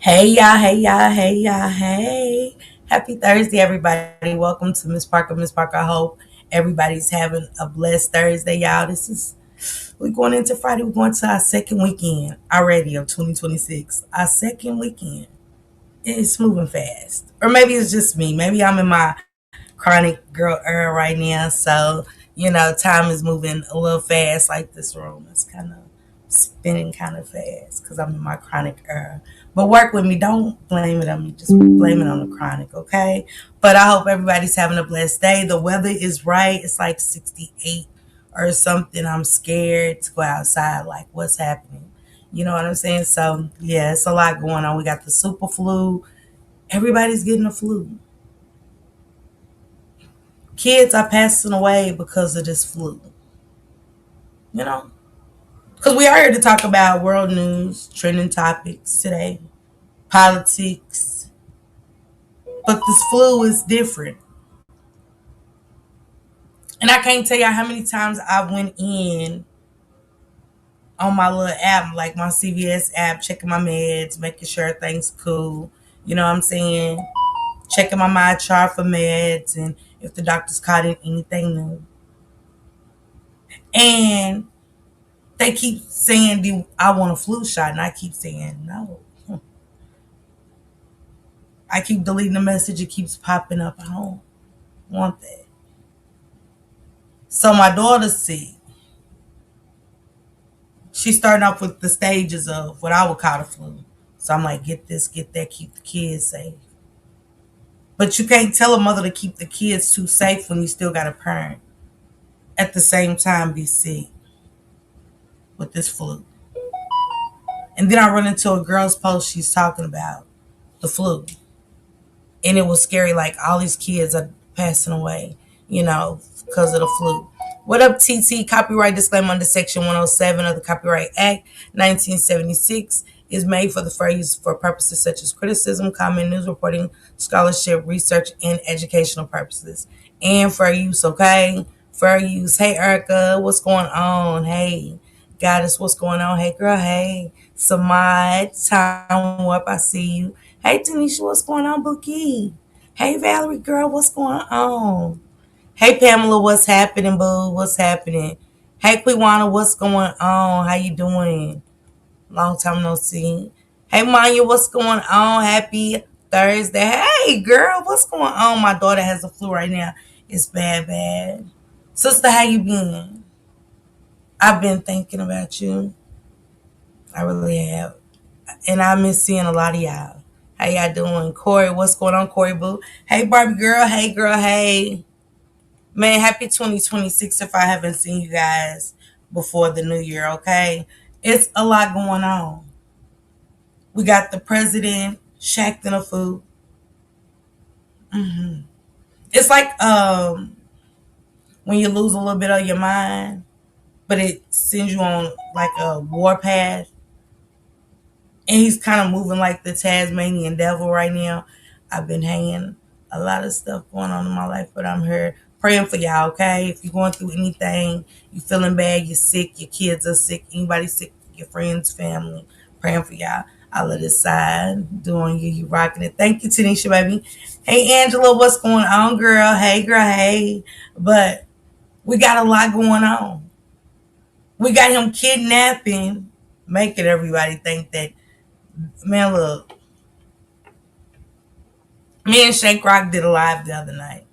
Hey y'all, hey y'all, hey y'all, hey. Happy Thursday, everybody. Welcome to Miss Parker. Miss Parker, I hope everybody's having a blessed Thursday, y'all. We're going into Friday. We're going to our second weekend already of 2026. Our second weekend. It's moving fast. Or maybe it's just me. Maybe I'm in my chronic girl era right now. So, time is moving a little fast, like this room. It's kind of spinning kind of fast because I'm in my chronic era. But work with me. Don't blame it on me. Just blame it on the chronic, okay? But I hope everybody's having a blessed day. The weather is right. It's like 68 or something. I'm scared to go outside. Like, what's happening? You know what I'm saying? So, yeah, it's a lot going on. We got the super flu. Everybody's getting the flu. Kids are passing away because of this flu. You know? Because we are here to talk about world news, trending topics today, politics. But this flu is different. And I can't tell y'all how many times I went in on my little app, like my CVS app, checking my meds, making sure everything's cool. You know what I'm saying? Checking my mind chart for meds and if the doctor's caught anything new. And they keep saying, "Do I want a flu shot?" And I keep saying no. I keep deleting the message. It keeps popping up. I don't want that. So my daughter's sick. She's starting off with the stages of what I would call the flu. So I'm like, get this, get that, keep the kids safe. But you can't tell a mother to keep the kids too safe when you still got a parent at the same time be sick with this flu. And then I run into a girl's post. She's talking about the flu. And it was scary. Like all these kids are passing away, because of the flu. What up, TT? Copyright disclaimer under Section 107 of the Copyright Act 1976 is made for the fair use for purposes such as criticism, comment, news reporting, scholarship, research, and educational purposes. And fair use, okay? Fair use. Hey, Erica, what's going on? Hey, Goddess, what's going on? Hey, girl, hey. Samad, time up, I see you. Hey, Tanisha, what's going on, Bookie? Hey, Valerie, girl, what's going on? Hey, Pamela, what's happening, boo? What's happening? Hey, Quiwana, what's going on? How you doing? Long time no see. Hey, Maya, what's going on? Happy Thursday. Hey, girl, what's going on? My daughter has the flu right now. It's bad, bad. Sister, how you been? I've been thinking about you. I really have. And I miss seeing a lot of y'all. How y'all doing? Corey, what's going on, Corey Boo? Hey, Barbie girl. Hey, girl. Hey. Man, happy 2026 if I haven't seen you guys before the new year, okay? It's a lot going on. We got the president shacking a food. It's like when you lose a little bit of your mind, but it sends you on like a war path. And he's kind of moving like the Tasmanian devil right now. I've been hanging a lot of stuff going on in my life, but I'm here praying for y'all, okay? If you're going through anything, you feeling bad, you're sick, your kids are sick, anybody sick, your friends, family, praying for y'all. I let it side, doing you rocking it. Thank you, Tanisha, baby. Hey, Angela, what's going on, girl? Hey, girl, hey. But we got a lot going on. We got him kidnapping, making everybody think that, man, look, me and Shake Rock did a live the other night.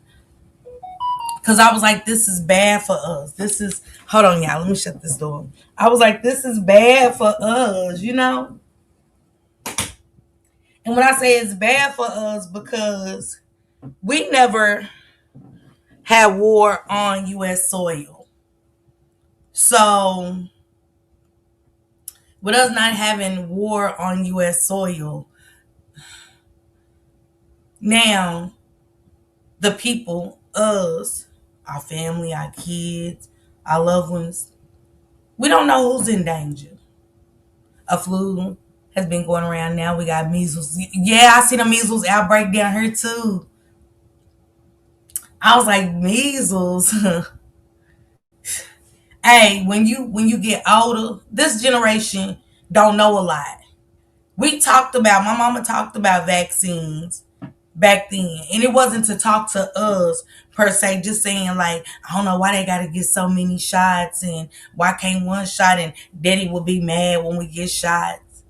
Cause I was like, this is bad for us. Hold on, y'all. Let me shut this door. I was like, this is bad for us. And when I say it's bad for us, because we never had war on U.S. soil. So, with us not having war on U.S. soil, now the people, us, our family, our kids, our loved ones, we don't know who's in danger. A flu has been going around now. We got measles. Yeah, I see the measles outbreak down here too. I was like, measles. Hey, when you get older, this generation don't know a lot. We talked about, my mama talked about vaccines back then. And it wasn't to talk to us per se, just saying like, I don't know why they gotta get so many shots and why can't one shot, and daddy would be mad when we get shots,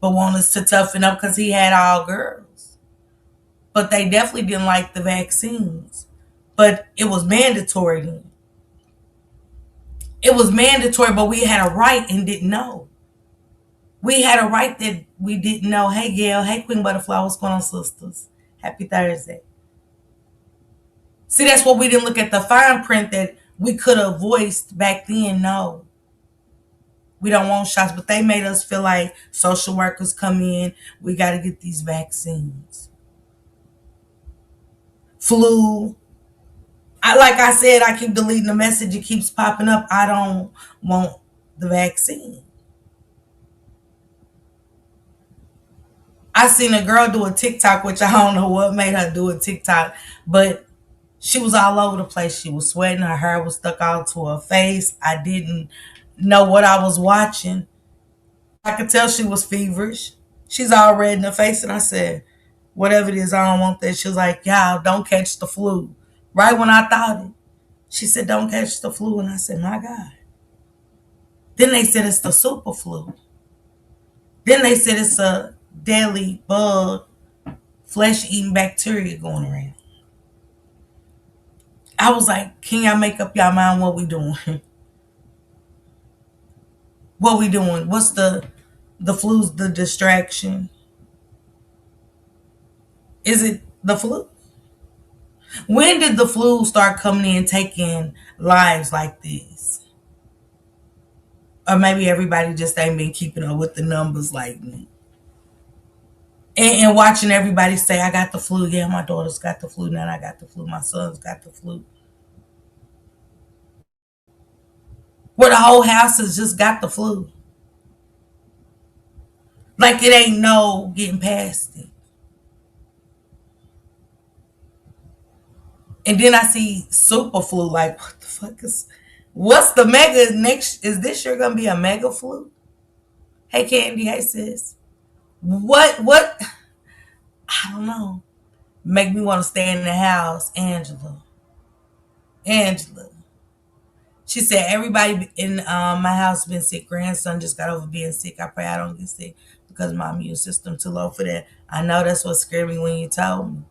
but want us to toughen up because he had all girls. But they definitely didn't like the vaccines. But it was mandatory then. It was mandatory, but we had a right and didn't know. We had a right that we didn't know. Hey, Gail. Hey, Queen Butterfly. What's going on, sisters? Happy Thursday. See, that's what we didn't look at the fine print that we could have voiced back then. No, we don't want shots, but they made us feel like social workers come in. We got to get these vaccines. Flu. Like I said, I keep deleting the message. It keeps popping up. I don't want the vaccine. I seen a girl do a TikTok, which I don't know what made her do a TikTok, but she was all over the place. She was sweating. Her hair was stuck out to her face. I didn't know what I was watching. I could tell she was feverish. She's all red in the face. And I said, whatever it is, I don't want that. She was like, y'all, don't catch the flu. Right when I thought it, she said, don't catch the flu. And I said, my God. Then they said it's the super flu. Then they said it's a deadly bug, flesh-eating bacteria going around. I was like, can y'all make up y'all mind what we doing? What we doing? What's the flu's the distraction? Is it the flu? When did the flu start coming in taking lives like this? Or maybe everybody just ain't been keeping up with the numbers like me. And watching everybody say, I got the flu. Yeah, my daughter's got the flu. Now I got the flu. My son's got the flu. Where the whole house has just got the flu. Like it ain't no getting past it. And then I see super flu. Like, what the fuck is, what's the mega next? Is this year gonna be a mega flu? Hey Candy, hey sis. What I don't know. Make me want to stay in the house. Angela. She said everybody in my house been sick. Grandson just got over being sick. I pray I don't get sick because my immune system too low for that. I know that's what scared me when you told me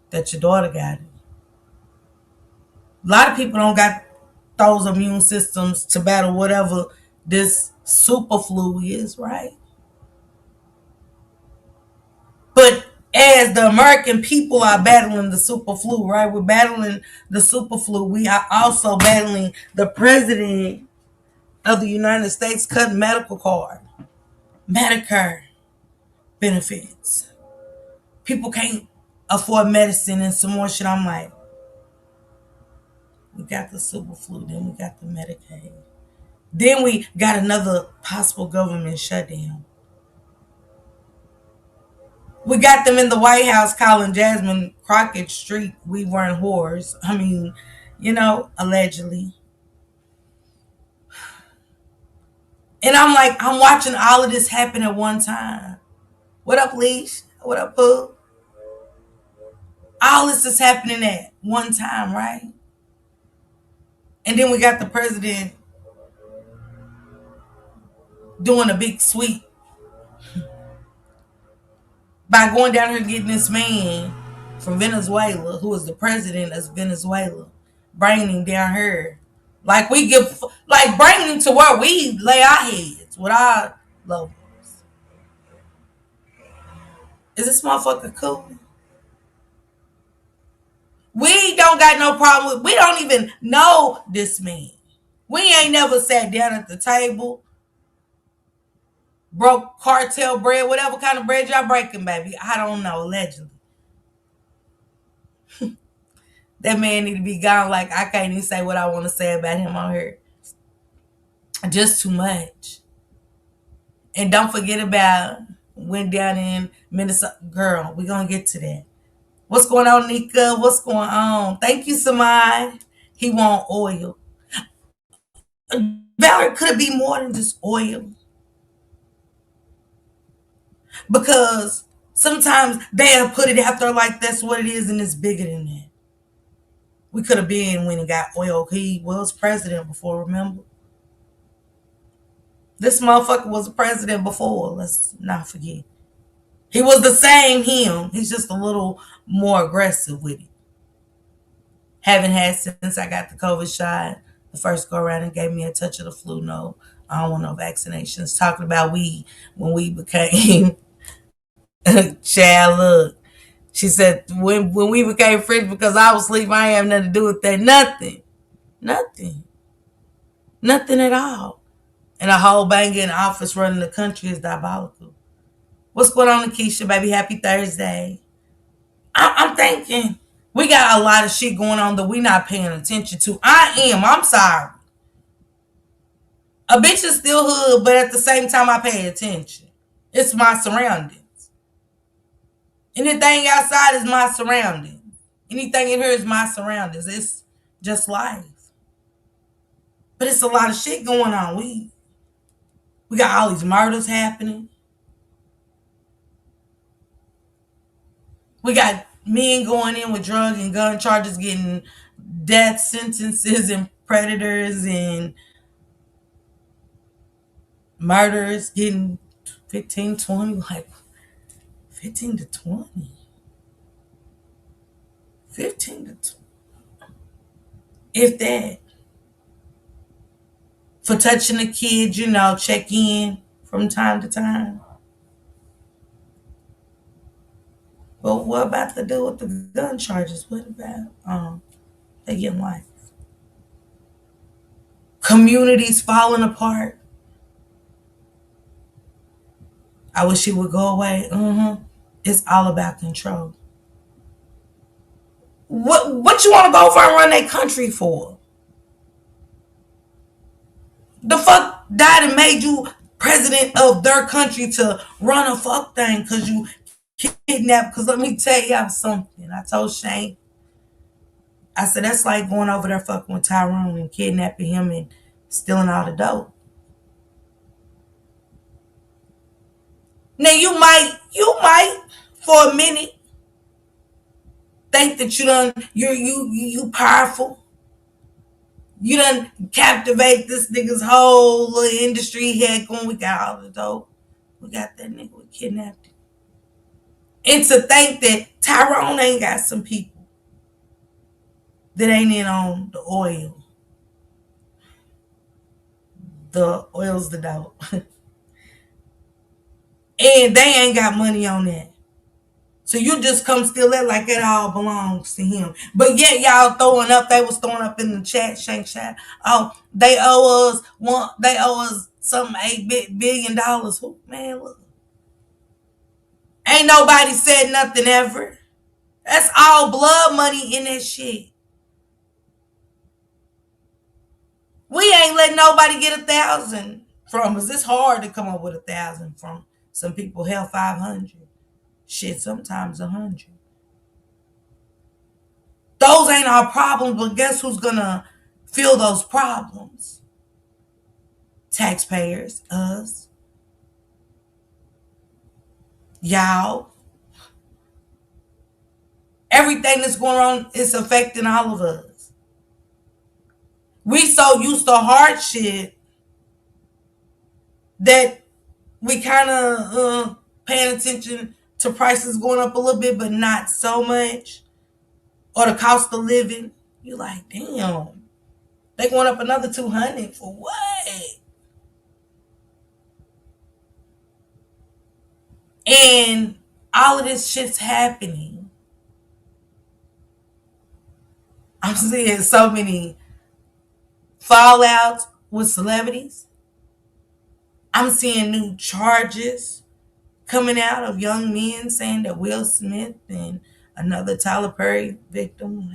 that your daughter got it. A lot of people don't got those immune systems to battle whatever this super flu is, right? But as the American people are battling the super flu, right? We're battling the super flu. We are also battling the president of the United States cutting medical card, Medicare benefits. People can't afford medicine and some more shit. I'm like, we got the super flu, then we got the Medicaid. Then we got another possible government shutdown. We got them in the White House calling Jasmine Crockett Street, we weren't whores. I mean, allegedly. And I'm like, I'm watching all of this happen at one time. What up, Leash? What up, Pooh? All this is happening at one time, right? And then we got the president doing a big sweep by going down here getting this man from Venezuela, who is the president of Venezuela, bringing him down here. Like bringing him to where we lay our heads with our loved ones. Is this motherfucker cool? We don't got no problem with, we don't even know this man. We ain't never sat down at the table, broke cartel bread, whatever kind of bread y'all breaking, baby. I don't know, allegedly. That man need to be gone. Like, I can't even say what I want to say about him on here. Just too much. And don't forget about went down in Minnesota. Girl, we going to get to that. What's going on, Nika? What's going on? Thank you, Samai. He want oil. Valerie, could it be more than just oil? Because sometimes they'll put it out there like that's what it is and it's bigger than that. We could have been when he got oil. He was president before, remember? This motherfucker was a president before. Let's not forget. He was the same him. He's just a little more aggressive with it. Haven't had since I got the COVID shot. The first go around and gave me a touch of the flu. No, I don't want no vaccinations. Talking about we when we became child, look. She said when we became friends because I was asleep, I ain't have nothing to do with that. Nothing. Nothing. Nothing at all. And a whole banger in the office running the country is diabolical. What's going on, Keisha, baby? Happy Thursday. I'm thinking we got a lot of shit going on that we not paying attention to. I'm sorry. A bitch is still hood, but at the same time, I pay attention. It's my surroundings. Anything outside is my surroundings. Anything in here is my surroundings. It's just life. But it's a lot of shit going on. We got all these murders happening. We got men going in with drug and gun charges, getting death sentences, and predators and murders getting 15, 20, like 15 to 20. 15 to 20. If that. For touching a kid, check in from time to time. But what about the deal with the gun charges? What about they getting life? Communities falling apart. I wish it would go away. It's all about control. What you want to go over and run that country for? The fuck died and made you president of their country to run a fuck thing because you kidnapped. Because let me tell y'all something. I told Shane, I said that's like going over there fucking with Tyrone and kidnapping him and stealing all the dope. Now you might for a minute think that you powerful. You done captivate this nigga's whole little industry he had going. We got all the dope. We got that nigga. We kidnapped him. And to think that Tyrone ain't got some people that ain't in on the oil. The oil's the dope. And they ain't got money on that. So you just come steal that like it all belongs to him. But yet y'all they was throwing up in the chat, Shank Chat. Oh, they owe us some $8 billion. Who, man, look. Ain't nobody said nothing ever. That's all blood money in that shit. We ain't letting nobody get 1,000 from us. It's hard to come up with 1,000 from some people. Hell, 500. Shit, sometimes 100. Those ain't our problems, but guess who's gonna fill those problems? Taxpayers, us, y'all. Everything that's going on is affecting all of us. We so used to hardship that we kind of paying attention to prices going up a little bit, but not so much. Or the cost of living. You like, damn, they going up another 200 for what? And all of this shit's happening. I'm seeing so many fallouts with celebrities. I'm seeing new charges coming out of young men saying that Will Smith and another Tyler Perry victim.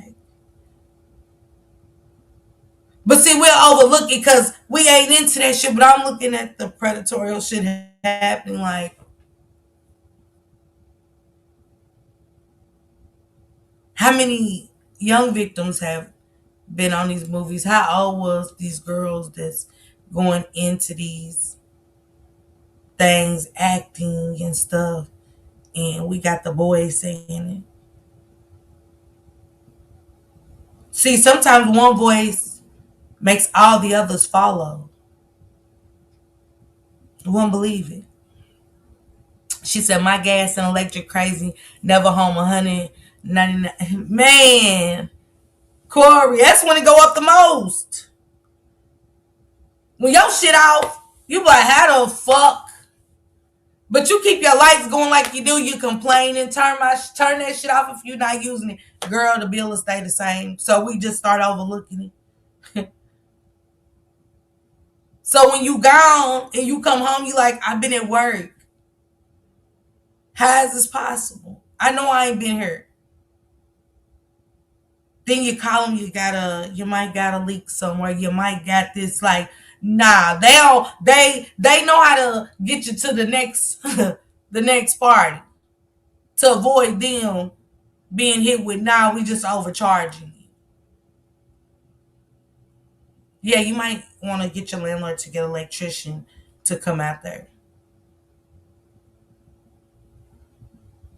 But see, we'll overlook it because we ain't into that shit. But I'm looking at the predatorial shit happening. Like, how many young victims have been on these movies? How old was these girls that's going into these things, acting and stuff, and we got the boys saying it. See, sometimes one voice makes all the others follow. You won't believe it. She said, "My gas and electric crazy, never home 199." Man, Corey, that's when it go up the most. When your shit off, you be like, how the fuck? But you keep your lights going like you do. You complain and turn that shit off if you're not using it. Girl, the bill will stay the same. So we just start overlooking it. So when you gone and you come home, you like, I've been at work. How is this possible? I know I ain't been here. Then you call them, you might got a leak somewhere. You might got this, like, nah, they know how to get you to the next the next party to avoid them being hit with, nah, we just overcharging you. Yeah, you might want to get your landlord to get an electrician to come out there.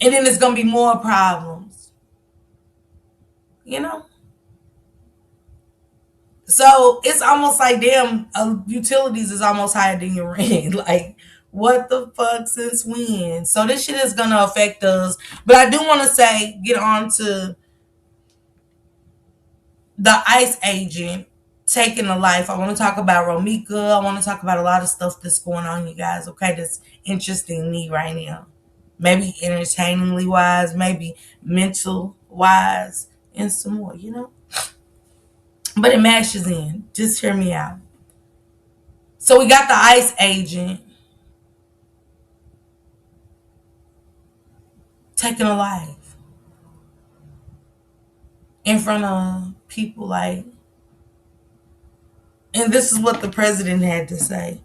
And then there's gonna be more problems. You know? So it's almost like, damn, utilities is almost higher than your rent. Like, what the fuck, since when? So this shit is gonna affect us. But I do want to say, get on to the ICE agent taking a life. I want to talk about Romika. I want to talk about a lot of stuff that's going on, you guys. Okay, that's interesting me right now. Maybe entertainingly wise, maybe mental wise, and some more. But it mashes in. Just hear me out. So we got the ICE agent taking a life in front of people, like, and this is what the president had to say.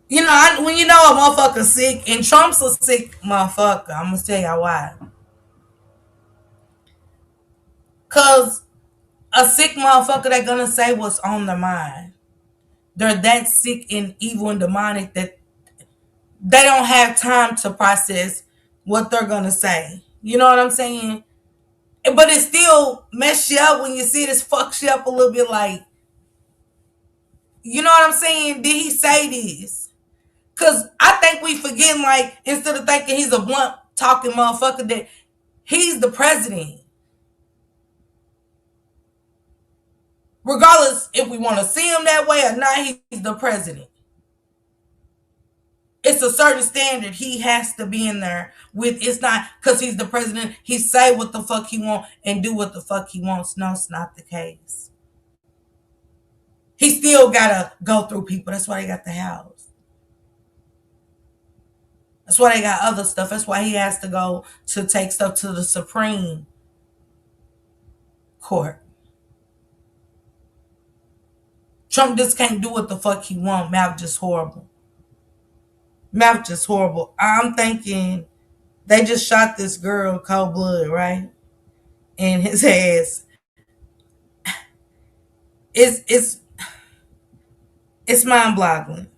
When you know a motherfucker sick, and Trump's a sick motherfucker, I'm gonna tell y'all why. Cause a sick motherfucker, they're gonna say what's on their mind. They're that sick and evil and demonic that they don't have time to process what they're gonna say. You know what I'm saying? But it still mess you up when you see this, fucks you up a little bit, like, you know what I'm saying? Did he say this? Cause I think we forgetting, like, instead of thinking he's a blunt talking motherfucker, that he's the president. Regardless if we want to see him that way or not, he's the president. It's a certain standard he has to be in there with. It's not because he's the president, he say what the fuck he want and do what the fuck he wants. No, it's not the case. He still gotta go through people. That's why they got the house. That's why they got other stuff. That's why he has to go to take stuff to the Supreme Court. Trump just can't do what the fuck he want. Mouth just horrible. Mouth just horrible. I'm thinking they just shot this girl cold blood, right? And his ass. It's mind boggling.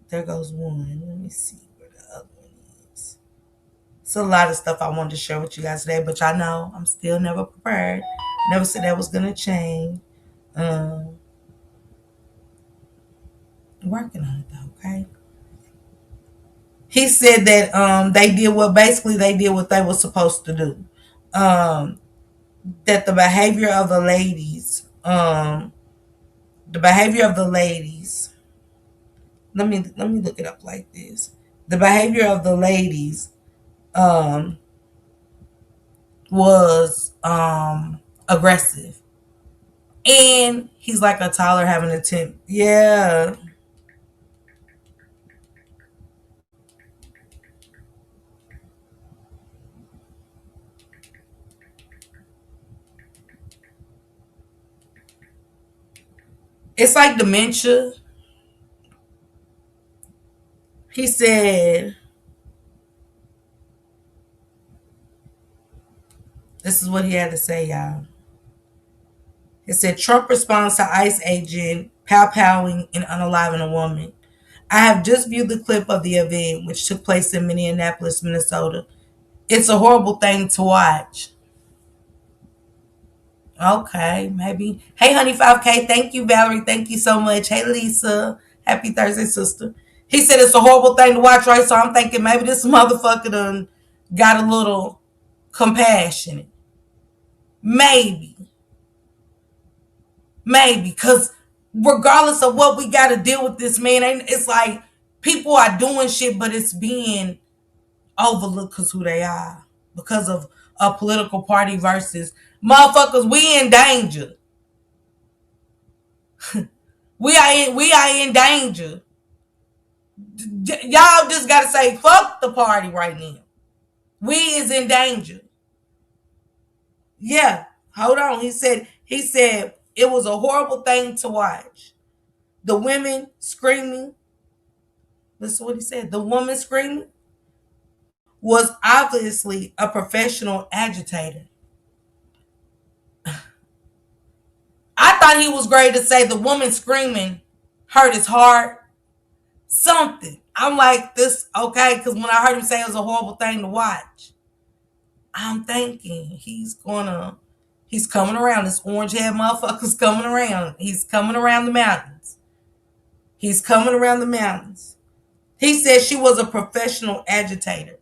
There goes one. Let me see where the other one is. It's a lot of stuff I wanted to share with you guys today, but y'all know I'm still never prepared. Never said that was gonna change. Working on it though, okay? He said that they did what they were supposed to do. That the behavior of the ladies, let me look it up like this. The behavior of the ladies was aggressive. And he's like a toddler having a temp. Yeah. It's like dementia. He said, this is what he had to say, y'all. He said, Trump responds to ICE agent pow-powing and unaliving a woman. I have just viewed the clip of the event, which took place in Minneapolis, Minnesota. It's a horrible thing to watch. Okay, maybe. Hey, honey, 5K. Thank you, Valerie. Thank you so much. Hey, Lisa. Happy Thursday, sister. He said it's a horrible thing to watch, right? So I'm thinking maybe this motherfucker done got a little compassionate. Maybe. Maybe. Because regardless of what we got to deal with this, man, it's like people are doing shit, but it's being overlooked because who they are. Because of a political party versus motherfuckers, we in danger. We are in danger. Y'all just gotta say fuck the party right now. We is in danger. Yeah, hold on. He said it was a horrible thing to watch. The women screaming. Listen to what he said. The woman screaming was obviously a professional agitator. I thought he was great to say the woman screaming hurt his heart. Something. I'm like, this okay, because when I heard him say it was a horrible thing to watch, I'm thinking he's coming around. This orange head motherfucker's coming around. He's coming around the mountains. He's coming around the mountains. He said she was a professional agitator.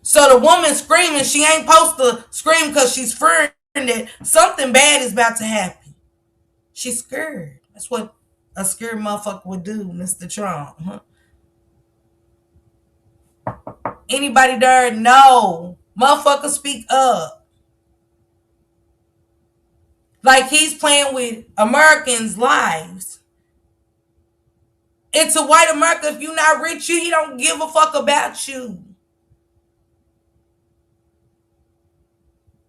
So the woman screaming, she ain't supposed to scream because she's fearing that something bad is about to happen. She's scared. That's what a scared motherfucker would do, Mr. Trump. Huh? Anybody there? No. Motherfucker, speak up. Like he's playing with Americans' lives. It's a white America. If you're not rich, he don't give a fuck about you.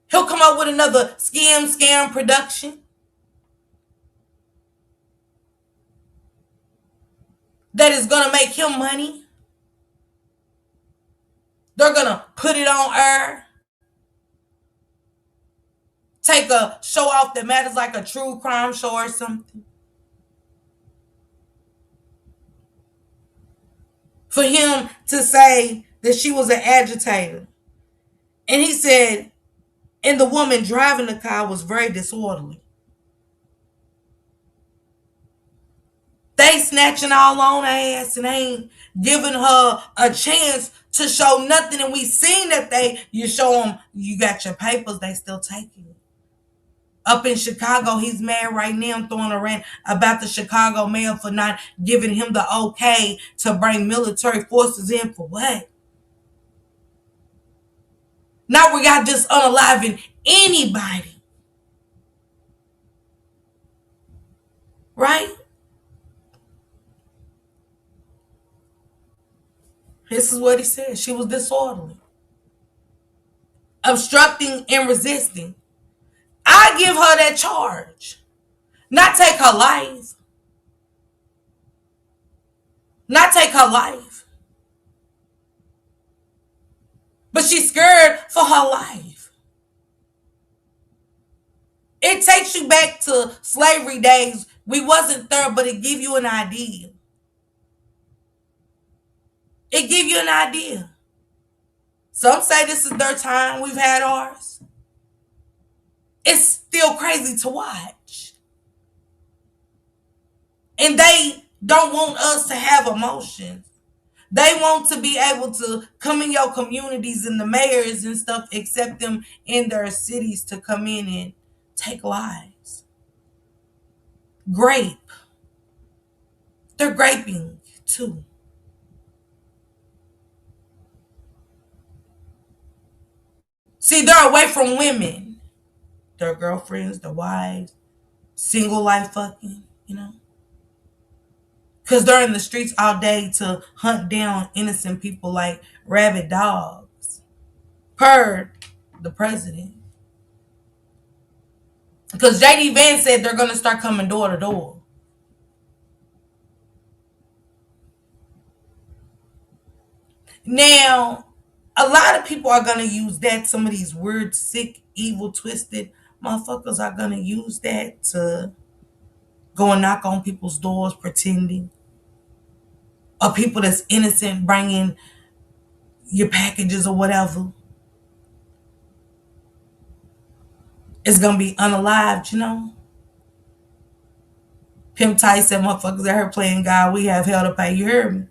He'll come up with another scam production that is going to make him money. They're going to put it on air. Take a show off that matters like a true crime show or something. For him to say that she was an agitator. And he said, and the woman driving the car was very disorderly. They snatching all on her ass and ain't giving her a chance to show nothing. And we seen that you show them, you got your papers, they still taking it. Up in Chicago, he's mad right now, throwing a rant about the Chicago mayor for not giving him the okay to bring military forces in for what? Now we got just unaliving anybody. Right? This is what he said. She was disorderly. Obstructing and resisting. I give her that charge. Not take her life. Not take her life. But she's scared for her life. It takes you back to slavery days. We wasn't there, but it give you an idea. It give you an idea. Some say this is their time. We've had ours. It's still crazy to watch. And they don't want us to have emotions. They want to be able to come in your communities and the mayors and stuff, accept them in their cities to come in and take lives. Grape. They're graping too. See, they're away from women. Their girlfriends, their wives, single life fucking, Because they're in the streets all day to hunt down innocent people like rabid dogs. Per the president. Because J.D. Vance said they're going to start coming door to door. Now, a lot of people are going to use that. Some of these weird, sick, evil, twisted motherfuckers are going to use that to Go and knock on people's doors pretending. Or people that's innocent bringing your packages or whatever. It's gonna be unalived, you know? Pimp Tight said motherfuckers at her playing God, we have hell to pay. You heard me?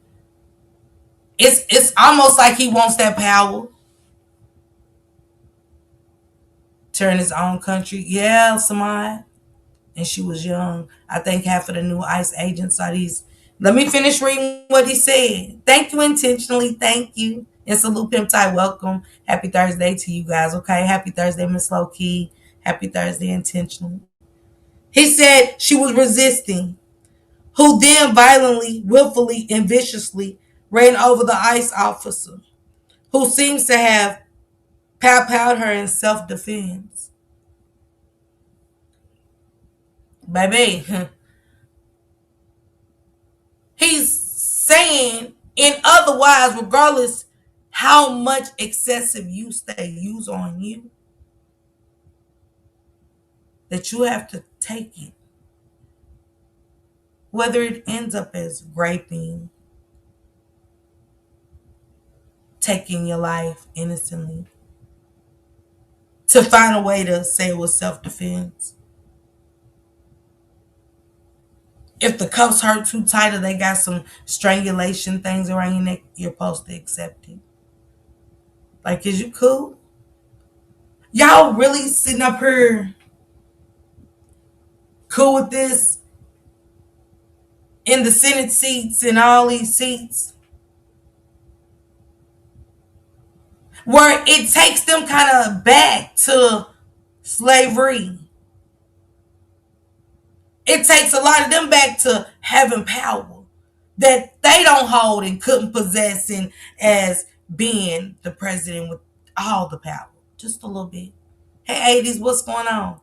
It's almost like he wants that power. Turn his own country. Yeah, Samad. And she was young. I think half of the new ICE agents are these. Let me finish reading what he said. Thank you intentionally. Thank you. And salute Pimp Tight. Welcome. Happy Thursday to you guys. Okay. Happy Thursday, Miss Low Key. Happy Thursday intentionally. He said she was resisting, who then violently, willfully, and viciously ran over the ICE officer, who seems to have pow-powed her in self-defense. Baby, he's saying in otherwise, regardless how much excessive use they use on you, that you have to take it. Whether it ends up as raping, taking your life innocently, to find a way to say it was self-defense. If the cuffs hurt too tight or they got some strangulation things around your neck, you're supposed to accept it. Like, is you cool? Y'all really sitting up here cool with this in the Senate seats and all these seats where it takes them kind of back to slavery. It takes a lot of them back to having power that they don't hold and couldn't possess in as being the president with all the power. Just a little bit. Hey, 80s, what's going on?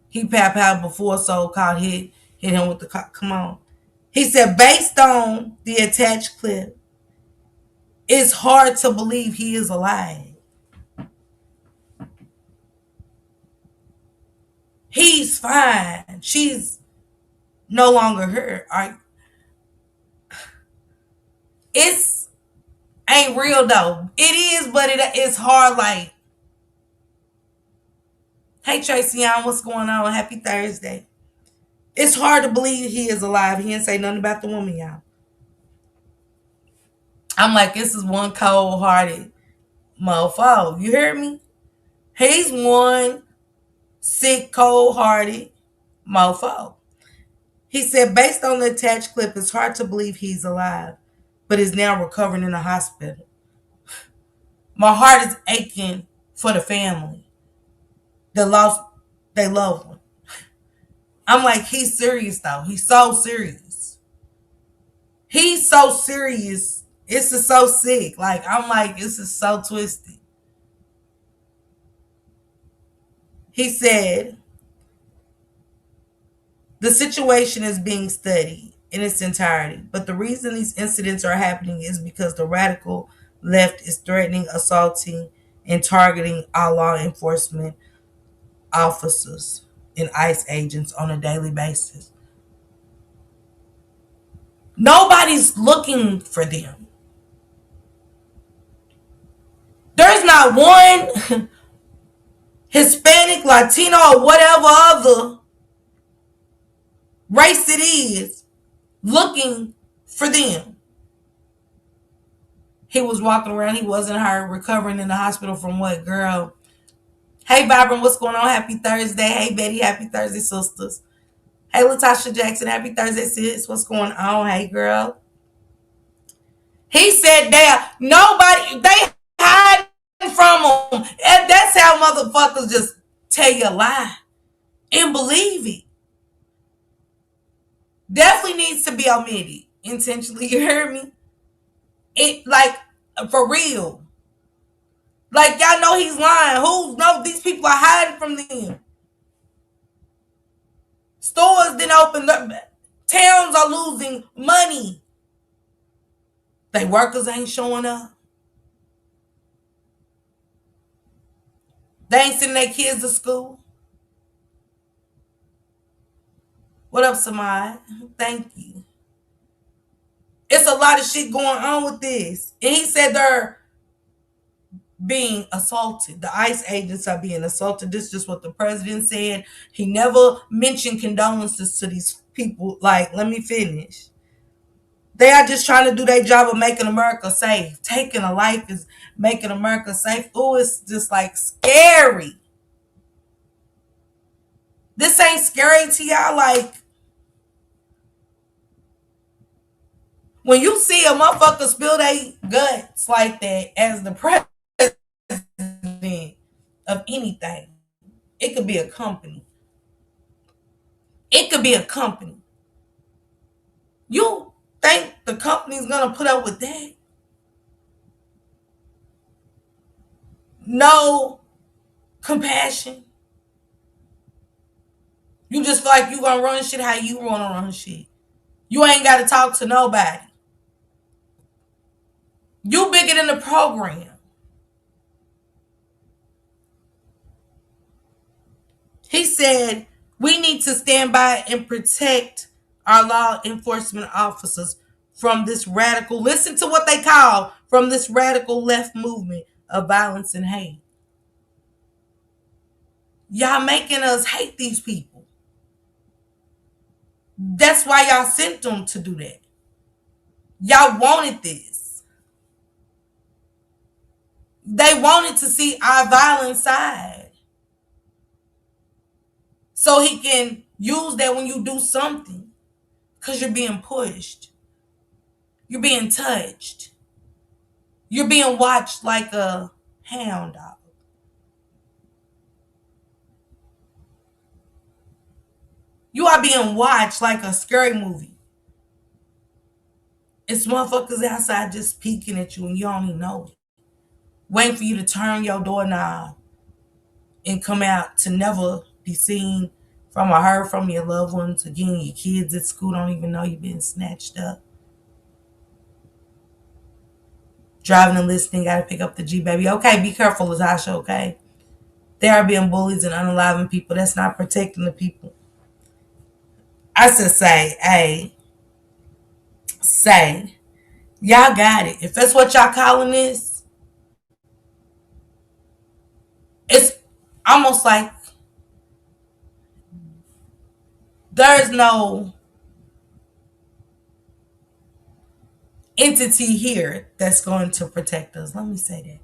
He pow before so called hit him with the come on. He said, based on the attached clip, it's hard to believe he is alive. He's fine. She's no longer her. It's ain't real though. It is, but it's hard. Like, hey Tracy, what's going on? Happy Thursday. It's hard to believe he is alive. He didn't say nothing about the woman, y'all. I'm like, this is one cold-hearted mofo. You hear me? He's one sick, cold-hearted mofo. He said, based on the attached clip, it's hard to believe he's alive, but is now recovering in the hospital. My heart is aching for the family that lost their loved one. I'm like, he's serious though. He's so serious. He's so serious. This is so sick. Like, I'm like, this is so twisted. He said, the situation is being studied in its entirety, but the reason these incidents are happening is because the radical left is threatening, assaulting, and targeting our law enforcement officers and ICE agents on a daily basis. Nobody's looking for them. There's not one Hispanic, Latino, or whatever other race it is looking for them. He was walking around. He wasn't hurt, recovering in the hospital from what, girl? Hey, Vibrant, what's going on? Happy Thursday. Hey, Betty, happy Thursday, sisters. Hey, Latasha Jackson, happy Thursday, sis. What's going on? Hey, girl. He said nobody, they hiding from him. And that's how motherfuckers just tell you a lie and believe it. Definitely needs to be omitted intentionally. You heard me? It, like, for real. Like, y'all know he's lying. Who knows these people are hiding from them? Stores didn't open up. Towns are losing money. They workers ain't showing up. They ain't sending their kids to school. What up, Samad? Thank you. It's a lot of shit going on with this. And he said they're being assaulted. The ICE agents are being assaulted. This is just what the president said. He never mentioned condolences to these people. Like, let me finish. They are just trying to do their job of making America safe. Taking a life is making America safe. Oh, it's just like scary. This ain't scary to y'all. Like, when you see a motherfucker spill their guts like that as the president of anything, it could be a company. It could be a company. You think the company's gonna put up with that? No compassion. You just feel like you gonna run shit how you wanna run shit. You ain't gotta talk to nobody. You bigger than the program. He said, we need to stand by and protect our law enforcement officers from this radical, listen to what they call, from this radical left movement of violence and hate. Y'all making us hate these people. That's why y'all sent them to do that. Y'all wanted this. They wanted to see our violent side. So he can use that when you do something. Because you're being pushed. You're being touched. You're being watched like a hound dog. You are being watched like a scary movie. It's motherfuckers outside just peeking at you and you don't even know it. Waiting for you to turn your doorknob and come out to never be seen from or heard from your loved ones. Again, your kids at school don't even know you've been snatched up. Driving and listening, gotta pick up the G, baby. Okay, be careful, Latasha, okay? They are being bullies and unaliving people. That's not protecting the people. I should say, hey, y'all got it. If that's what y'all calling this, it's almost like there's no entity here that's going to protect us. Let me say that.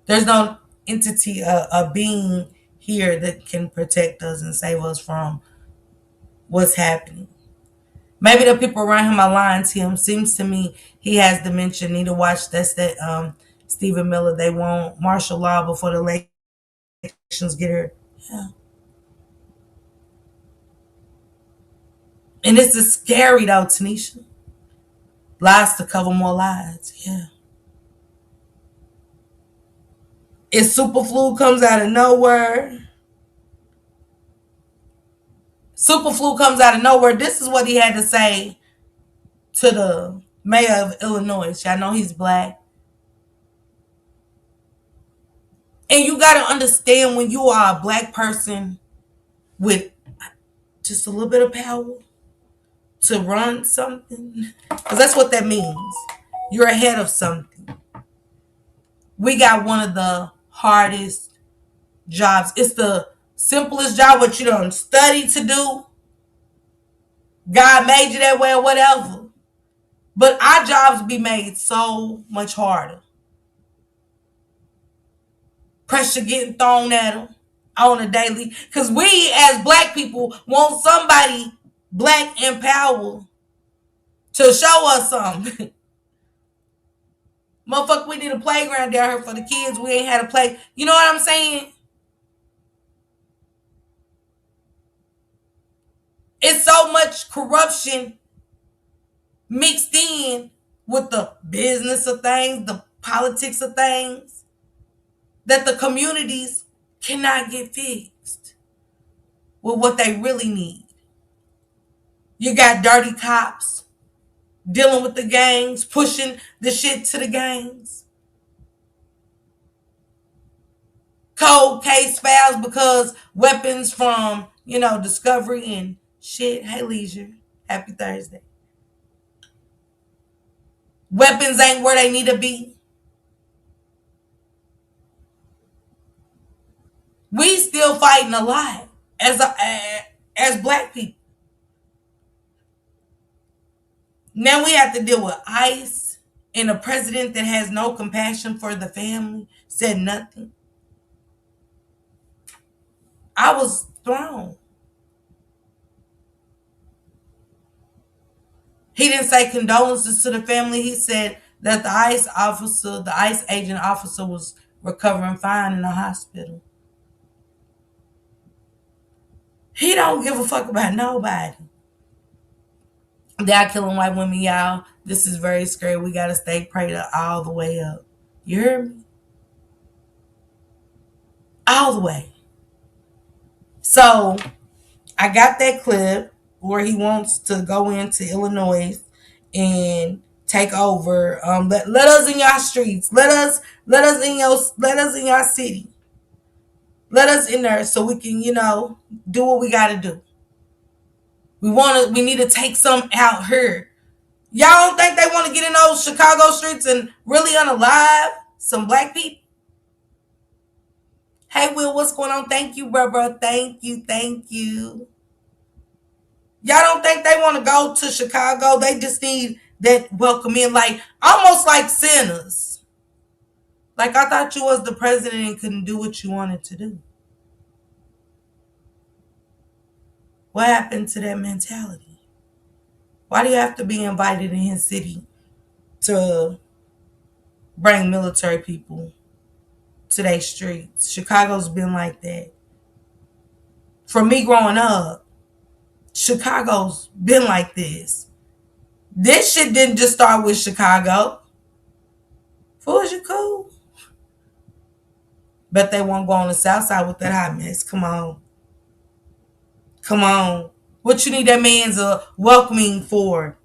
There's no entity, a being here that can protect us and save us from what's happening. Maybe the people around him are lying to him. Seems to me he has dementia. Need to watch. That's that Stephen Miller. They want martial law before the elections get here. Yeah. And this is scary though, Tanisha. Lies to cover more lies. Yeah. If superflu comes out of nowhere, this is what he had to say to the mayor of Illinois. Y'all know he's black. And you got to understand when you are a black person with just a little bit of power to run something, because that's what that means. You're ahead of something. We got one of the hardest jobs. It's the simplest job, what you don't study to do. God made you that way or whatever. But our jobs be made so much harder. Pressure getting thrown at them on a daily. Because we as black people want somebody black in power to show us something. Motherfucker, we need a playground down here for the kids. We ain't had a play. You know what I'm saying? It's so much corruption mixed in with the business of things, the politics of things, that the communities cannot get fixed with what they really need. You got dirty cops dealing with the gangs, pushing the shit to the gangs. Cold case files because weapons from discovery and shit. Hey, Leisure. Happy Thursday. Weapons ain't where they need to be. We still fighting a lot as black people. Now we have to deal with ICE and a president that has no compassion for the family, said nothing. I was thrown. He didn't say condolences to the family. He said that the ICE agent officer was recovering fine in the hospital. He don't give a fuck about nobody. They are killing white women, y'all. This is very scary. We gotta stay prayed all the way up. You hear me? All the way. So I got that clip where he wants to go into Illinois and take over. Let us in your streets. Let us in your city. Let us in there so we can, do what we gotta do. We need to take some out here. Y'all don't think they want to get in those Chicago streets and really unalive some black people? Hey, Will, what's going on? Thank you, bro. Thank you. Thank you. Y'all don't think they want to go to Chicago? They just need that welcome in, like almost like sinners. Like, I thought you was the president and couldn't do what you wanted to do. What happened to that mentality? Why do you have to be invited in his city to bring military people to their streets? Chicago's been like that. For me growing up, Chicago's been like this. This shit didn't just start with Chicago. Fools, you cool? Bet they won't go on the south side with that hot mess. Come on. Come on. What you need that man's welcoming for?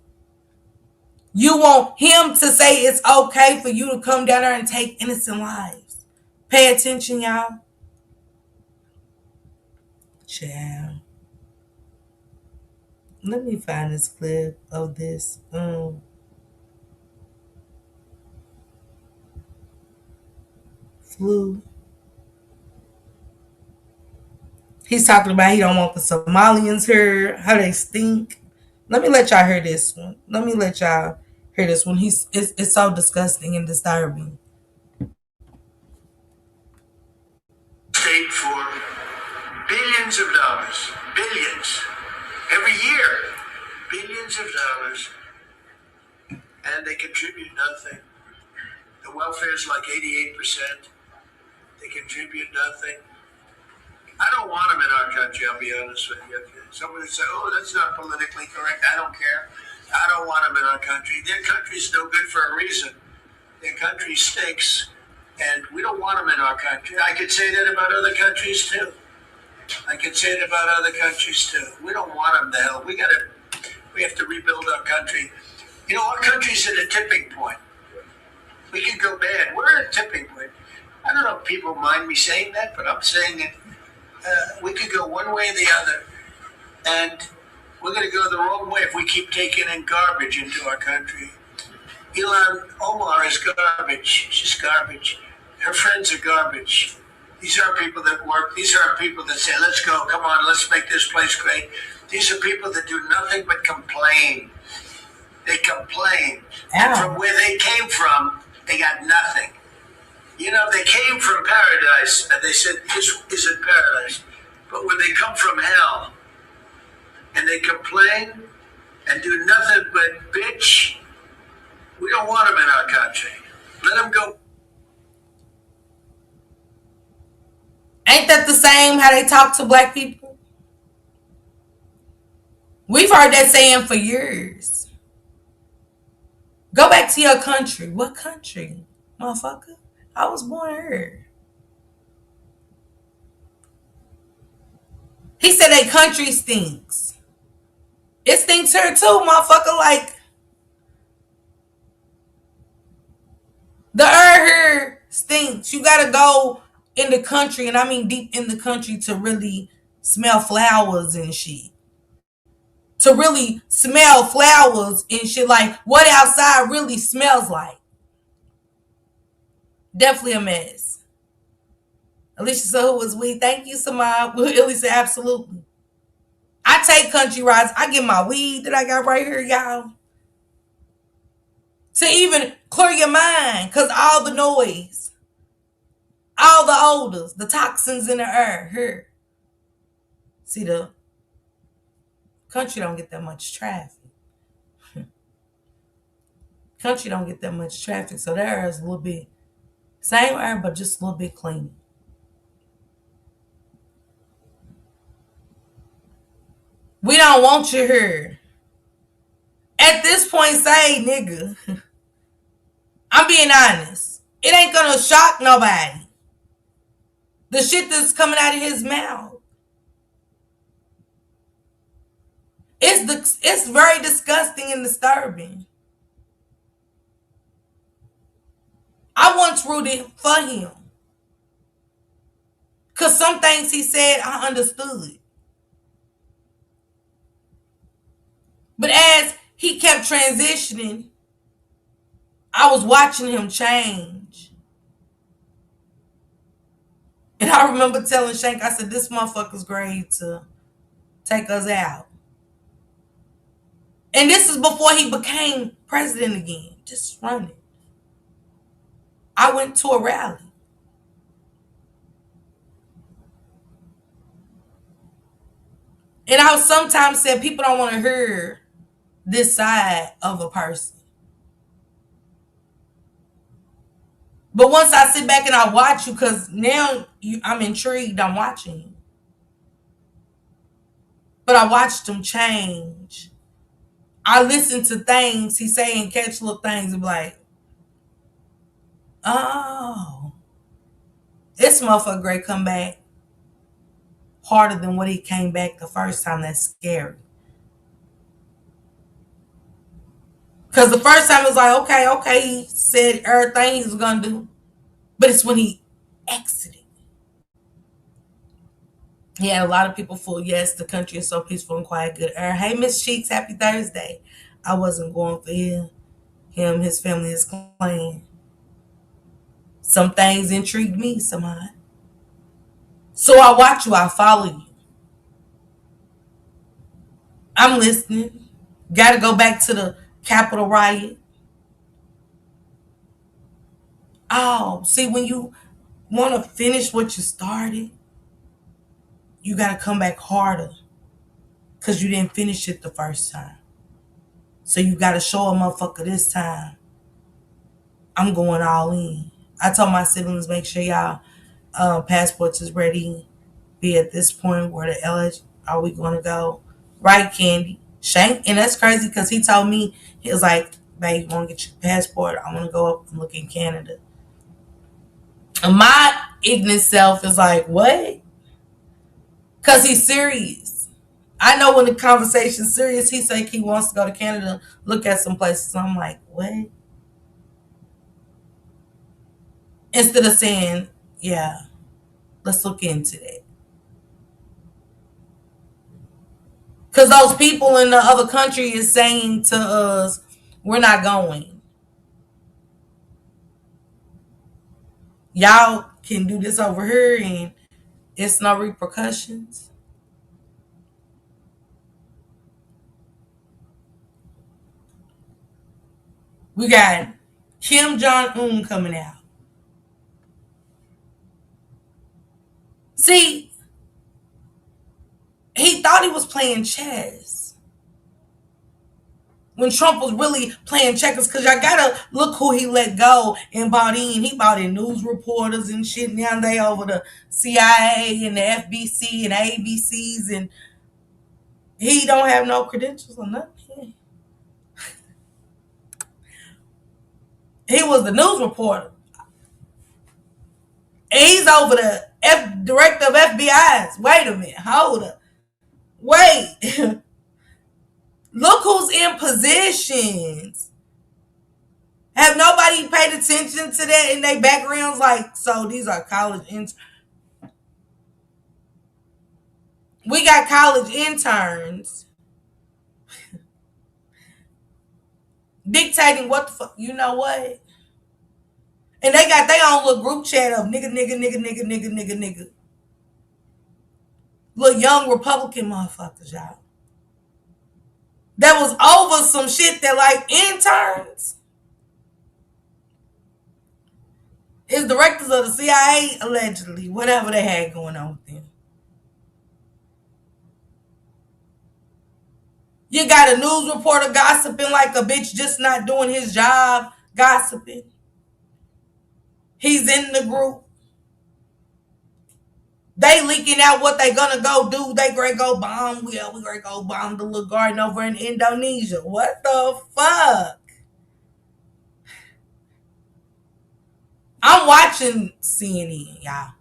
You want him to say it's okay for you to come down there and take innocent lives. Pay attention, y'all. Child. Let me find this clip of this. Flu. He's talking about he don't want the Somalians here, how they stink. Let me let y'all hear this one. It's so disgusting and disturbing. State for billions of dollars, billions, every year, billions of dollars, and they contribute nothing. The welfare is like 88%. They contribute nothing. I don't want them in our country, I'll be honest with you. Somebody say, oh, that's not politically correct. I don't care. I don't want them in our country. Their country's no good for a reason. Their country stinks, and we don't want them in our country. I could say that about other countries, too. We don't want them the hell. We have to rebuild our country. Our country's at a tipping point. We could go bad. We're at a tipping point. I don't know if people mind me saying that, but I'm saying it. We could go one way or the other, and we're going to go the wrong way if we keep taking in garbage into our country. Ilhan Omar is garbage. She's garbage. Her friends are garbage. These aren't people that work. These aren't people that say, let's go, come on, let's make this place great. These are people that do nothing but complain. They complain. And from where they came from, they got nothing. They came from paradise, and they said, this isn't paradise. But when they come from hell, and they complain, and do nothing but bitch, we don't want them in our country. Let them go. Ain't that the same how they talk to black people? We've heard that saying for years. Go back to your country. What country, motherfucker? I was born here. He said that country stinks. It stinks here too, motherfucker. Like, the air here stinks. You gotta go in the country, and I mean deep in the country, to really smell flowers and shit. To really smell flowers and shit, like what outside really smells like. Definitely a mess. Alicia said, who was we? Thank you, Samad. Alicia, absolutely. I take country rides. I get my weed that I got right here, y'all. To even clear your mind, because all the noise, all the odors, the toxins in the air here. See, the country don't get that much traffic. Country don't get that much traffic, so the air is a little bit, same air, but just a little bit cleaner. We don't want you here. At this point, say, nigga, I'm being honest. It ain't gonna shock nobody. The shit that's coming out of his mouth. It's very disgusting and disturbing. I once rooted for him. Because some things he said, I understood. But as he kept transitioning, I was watching him change. And I remember telling Shank, I said, this motherfucker's great to take us out. And this is before he became president again, just running. I went to a rally. And I sometimes said people don't want to hear this side of a person. But once I sit back and I watch you, because now I'm intrigued, I'm watching you. But I watched him change. I listen to things he say and catch little things and be like, oh, this motherfucker great come back harder than what he came back the first time. That's scary. Because the first time it was like, okay, he said everything he was going to do. But it's when he exited. He had a lot of people full. Yes, the country is so peaceful and quiet. Good air. Hey, Miss Cheeks, happy Thursday. I wasn't going for him, his family, his clan. Some things intrigue me, somehow. So I watch you, I follow you. I'm listening. Got to go back to the Capitol riot. Oh, see, when you want to finish what you started, you got to come back harder because you didn't finish it the first time. So you got to show a motherfucker this time, I'm going all in. I told my siblings, make sure y'all passports is ready. Be at this point where the LH, are we going to go? Right, Candy? Shank, and that's crazy because he told me, he was like, babe, you want to get your passport? I want to go up and look in Canada. And my ignorant self is like, what? Because he's serious. I know when the conversation's serious, he say he wants to go to Canada, look at some places. So I'm like, what? Instead of saying, yeah, let's look into that. Because those people in the other country is saying to us, we're not going. Y'all can do this over here and it's no repercussions. We got Kim Jong-un coming out. See, he thought he was playing chess when Trump was really playing checkers, because y'all gotta look who he let go and bought in. He bought in news reporters and shit. Now they over the CIA and the FBC and ABCs, and he don't have no credentials or nothing. He was the news reporter. And he's over the director of FBI's. Wait a minute. Hold up. Wait. Look who's in positions. Have nobody paid attention to that in their backgrounds? Like, so these are college interns. We got college interns dictating what the fuck. You know what? And they got their own little group chat of nigga, nigga, nigga, nigga, nigga, nigga, nigga. Little young Republican motherfuckers, y'all. That was over some shit that like interns. His directors of the CIA, allegedly, whatever they had going on with them. You got a news reporter gossiping like a bitch just not doing his job, gossiping. He's in the group. They leaking out what they gonna go do. They gonna go bomb. Yeah, we gonna go bomb the little garden over in Indonesia. What the fuck? I'm watching CNN, y'all.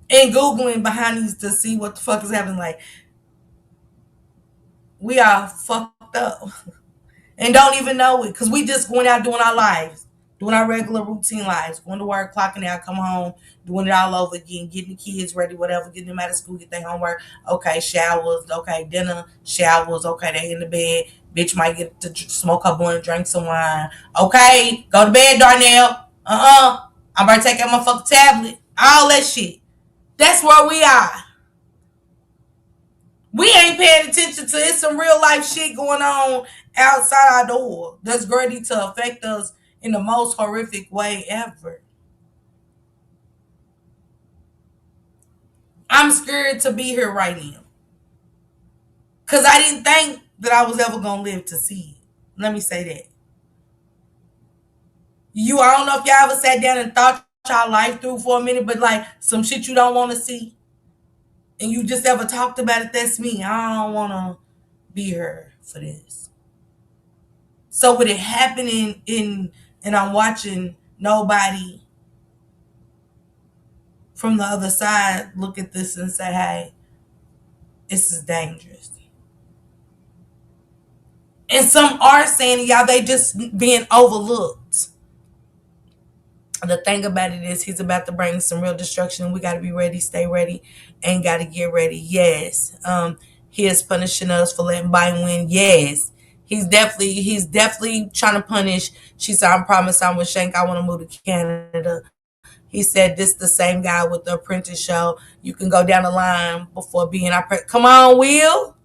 And Googling behind these to see what the fuck is happening. Like, we are fucked up. And don't even know it. Because we just going out doing our lives. Doing our regular routine lives. Going to work, clocking out, come home, doing it all over again, getting the kids ready, whatever, getting them out of school, get their homework. Okay, showers, okay, dinner, showers, okay, they in the bed. Bitch might get to smoke her blunt, drink some wine. Okay, go to bed, Darnell. I'm about to take out my fucking tablet. All that shit. That's where we are. We ain't paying attention to it. Some real life shit going on outside our door that's ready to affect us in the most horrific way ever. I'm scared to be here right now. Because I didn't think that I was ever going to live to see it. Let me say that. I don't know if y'all ever sat down and thought y'all life through for a minute, but like some shit you don't want to see. And you just ever talked about it, that's me. I don't want to be here for this. So with it happening and I'm watching nobody from the other side look at this and say, hey, this is dangerous. And some are saying, y'all, they just being overlooked. The thing about it is he's about to bring some real destruction. We got to be ready, stay ready, and got to get ready. Yes. He is punishing us for letting Biden win. Yes. He's definitely trying to punish. She said, I promise I'm with Shank. I want to move to Canada. He said, this the same guy with the Apprentice show. You can go down the line before being our president. Come on, Will.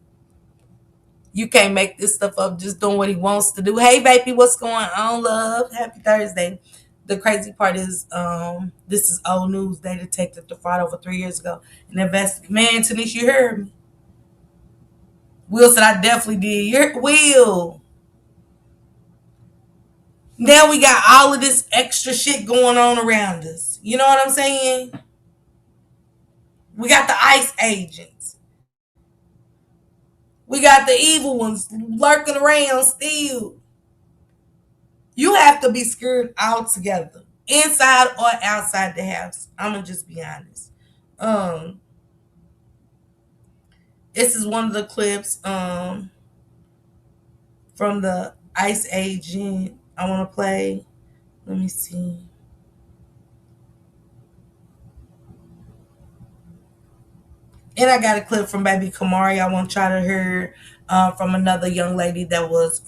You can't make this stuff up just doing what he wants to do. Hey, baby, what's going on, love? Happy Thursday. The crazy part is, this is old news. They detected the fraud over 3 years ago. And investigate. Man, Tanisha, you heard me. Will said, I definitely did. Will. Now we got all of this extra shit going on around us. You know what I'm saying? We got the ICE agents. We got the evil ones lurking around still. You have to be scared altogether, inside or outside the house. I'm gonna just be honest. This is one of the clips from the ICE agent I want to play. Let me see. And I got a clip from Baby Kamari. I want y'all to hear from another young lady that was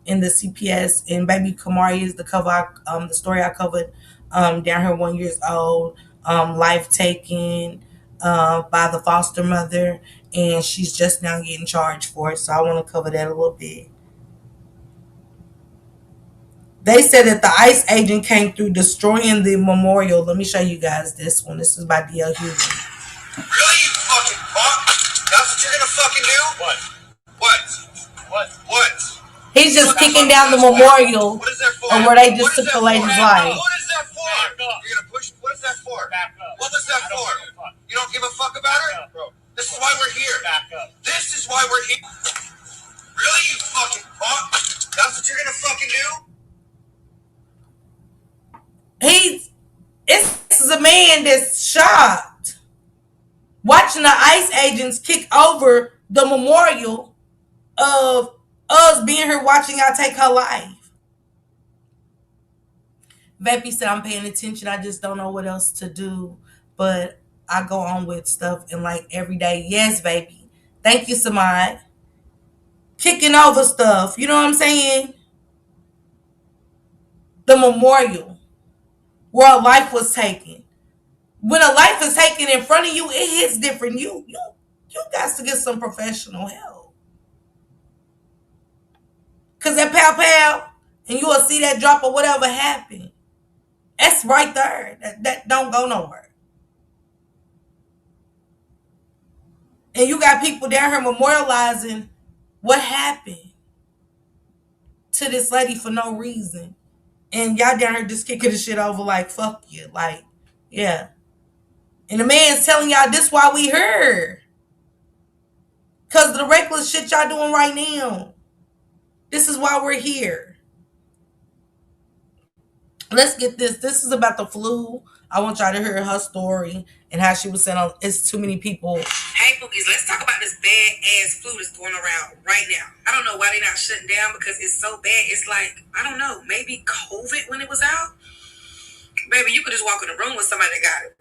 in the CPS. And Baby Kamari is the cover, the story I covered down here, 1 year old, life taken by the foster mother. And she's just now getting charged for it. So I want to cover that a little bit. They said that the ICE agent came through destroying the memorial. Let me show you guys this one. This is by D.L. Hughes. Really, you fucking fuck? That's what you're gonna fucking do? What? What? What? He's just kicking down the memorial of where they just took the lady's life. What is that for? You're gonna push? What is that for? Back up. What was that for? You don't give a fuck about her? Bro. This is why we're here. Back up. This is why we're here. Really, you fucking fuck? That's what you're gonna fucking do? This is a man that's shocked watching the ICE agents kick over the memorial of us being here watching y'all take her life. Vappy said, I'm paying attention. I just don't know what else to do. But I go on with stuff and like every day. Yes, baby. Thank you, Samad. Kicking over stuff. You know what I'm saying? The memorial where a life was taken. When a life is taken in front of you, it hits different. You got to get some professional help. Cause that pow pow, and you will see that drop or whatever happened. That's right there. That don't go nowhere. And you got people down here memorializing what happened to this lady for no reason. And y'all down here just kicking the shit over like fuck you. Like, yeah. And the man's telling y'all this why we here. Cause of the reckless shit y'all doing right now. This is why we're here. Let's get this. This is about the flu. I want y'all to hear her story and how she was saying it's too many people. Hey, Boogies, let's talk about this bad ass flu that's going around right now. I don't know why they're not shutting down because it's so bad. It's like, I don't know, maybe COVID when it was out. Baby, you could just walk in a room with somebody that got it.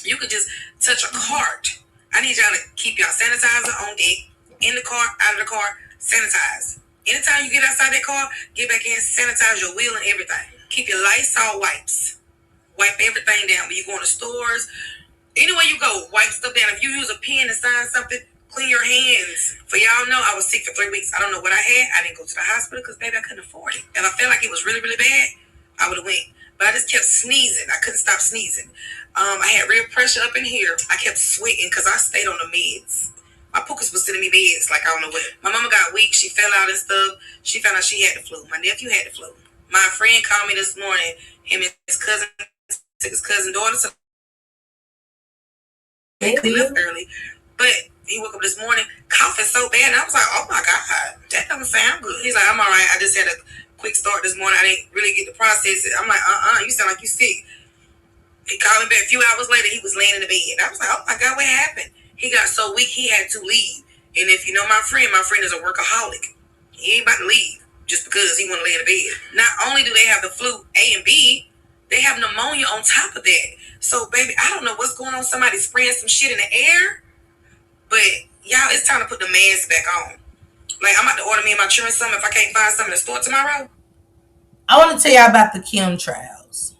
You could just touch a cart. I need y'all to keep y'all sanitizer on deck, in the car, out of the car, sanitize. Anytime you get outside that car, get back in, sanitize your wheel and everything. Keep your Lysol wipes. Wipe everything down. When you go in the stores, anywhere you go, wipe stuff down. If you use a pen to sign something, clean your hands. For y'all know, I was sick for 3 weeks. I don't know what I had. I didn't go to the hospital because, baby, I couldn't afford it. If I felt like it was really, really bad, I would have went. But I just kept sneezing. I couldn't stop sneezing. I had real pressure up in here. I kept sweating because I stayed on the meds. My pookas was sending me meds, like I don't know what. My mama got weak. She fell out and stuff. She found out she had the flu. My nephew had the flu. My friend called me this morning. Him and his cousin took his cousin's daughter to they left early. But he woke up this morning coughing so bad. And I was like, oh my God, that doesn't sound good. He's like, I'm all right. I just had a quick start this morning. I didn't really get to process it. I'm like, you sound like you sick. He called me back a few hours later. He was laying in the bed. I was like, oh my God, what happened? He got so weak he had to leave. And if you know my friend is a workaholic. He ain't about to leave just because he want to lay in the bed. Not only do they have the flu A and B, they have pneumonia on top of that. So, baby, I don't know what's going on. Somebody's spraying some shit in the air. But, y'all, it's time to put the mask back on. Like, I'm about to order me and my children something if I can't find something in the store tomorrow. I want to tell y'all about the chemtrails.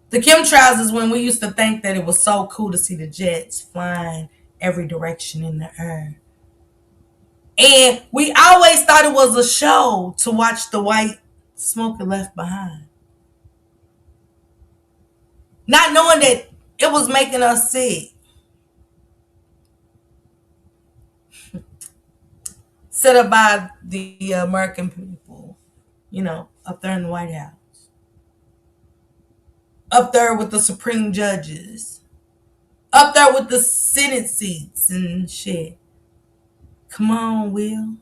The chemtrails is when we used to think that it was so cool to see the jets flying every direction in the air. And we always thought it was a show to watch the white smoke left behind. Not knowing that it was making us sick. Set up by the American people, up there in the White House. Up there with the Supreme Judges. Up there with the Senate seats and shit. Come on, Will.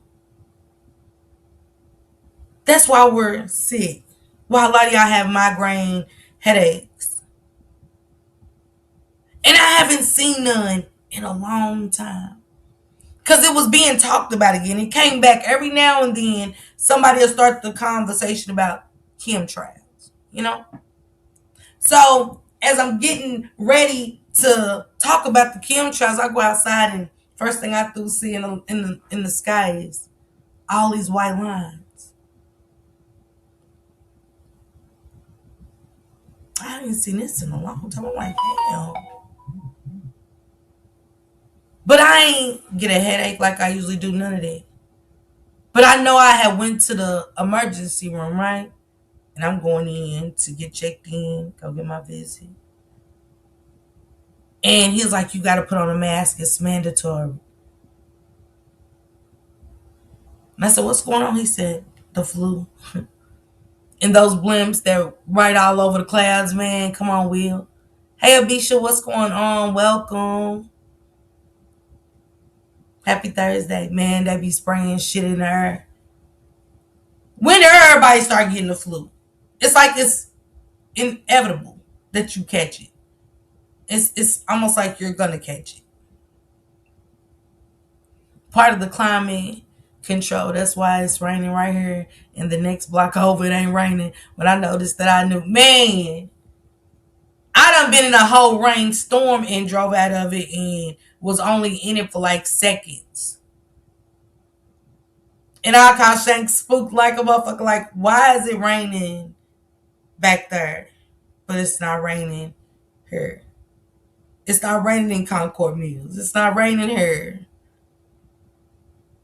That's why we're sick. Why a lot of y'all have migraine headaches. And I haven't seen none in a long time. Because it was being talked about again. It came back every now and then. Somebody will start the conversation about chemtrails, So as I'm getting ready to talk about the chemtrails, I go outside and first thing I do see in the sky is all these white lines. I haven't seen this in a long time. I'm like, damn. But I ain't get a headache like I usually do, none of that. But I know I had went to the emergency room, right? And I'm going in to get checked in, go get my visit. And he was like, you got to put on a mask. It's mandatory. And I said, what's going on? He said, the flu. And those blimps that right all over the clouds, man. Come on, Will. Hey, Abisha, what's going on? Welcome. Happy Thursday. Man, they be spraying shit in the air. When did everybody start getting the flu? It's like it's inevitable that you catch it. It's almost like you're going to catch it. Part of the climate control. That's why it's raining right here. And the next block over, it ain't raining. But I noticed that I knew, man, I done been in a whole rainstorm and drove out of it and was only in it for like seconds. And I caught Shank spooked like a motherfucker. Like, why is it raining back there? But it's not raining here. It's not raining in Concord Mills. It's not raining here.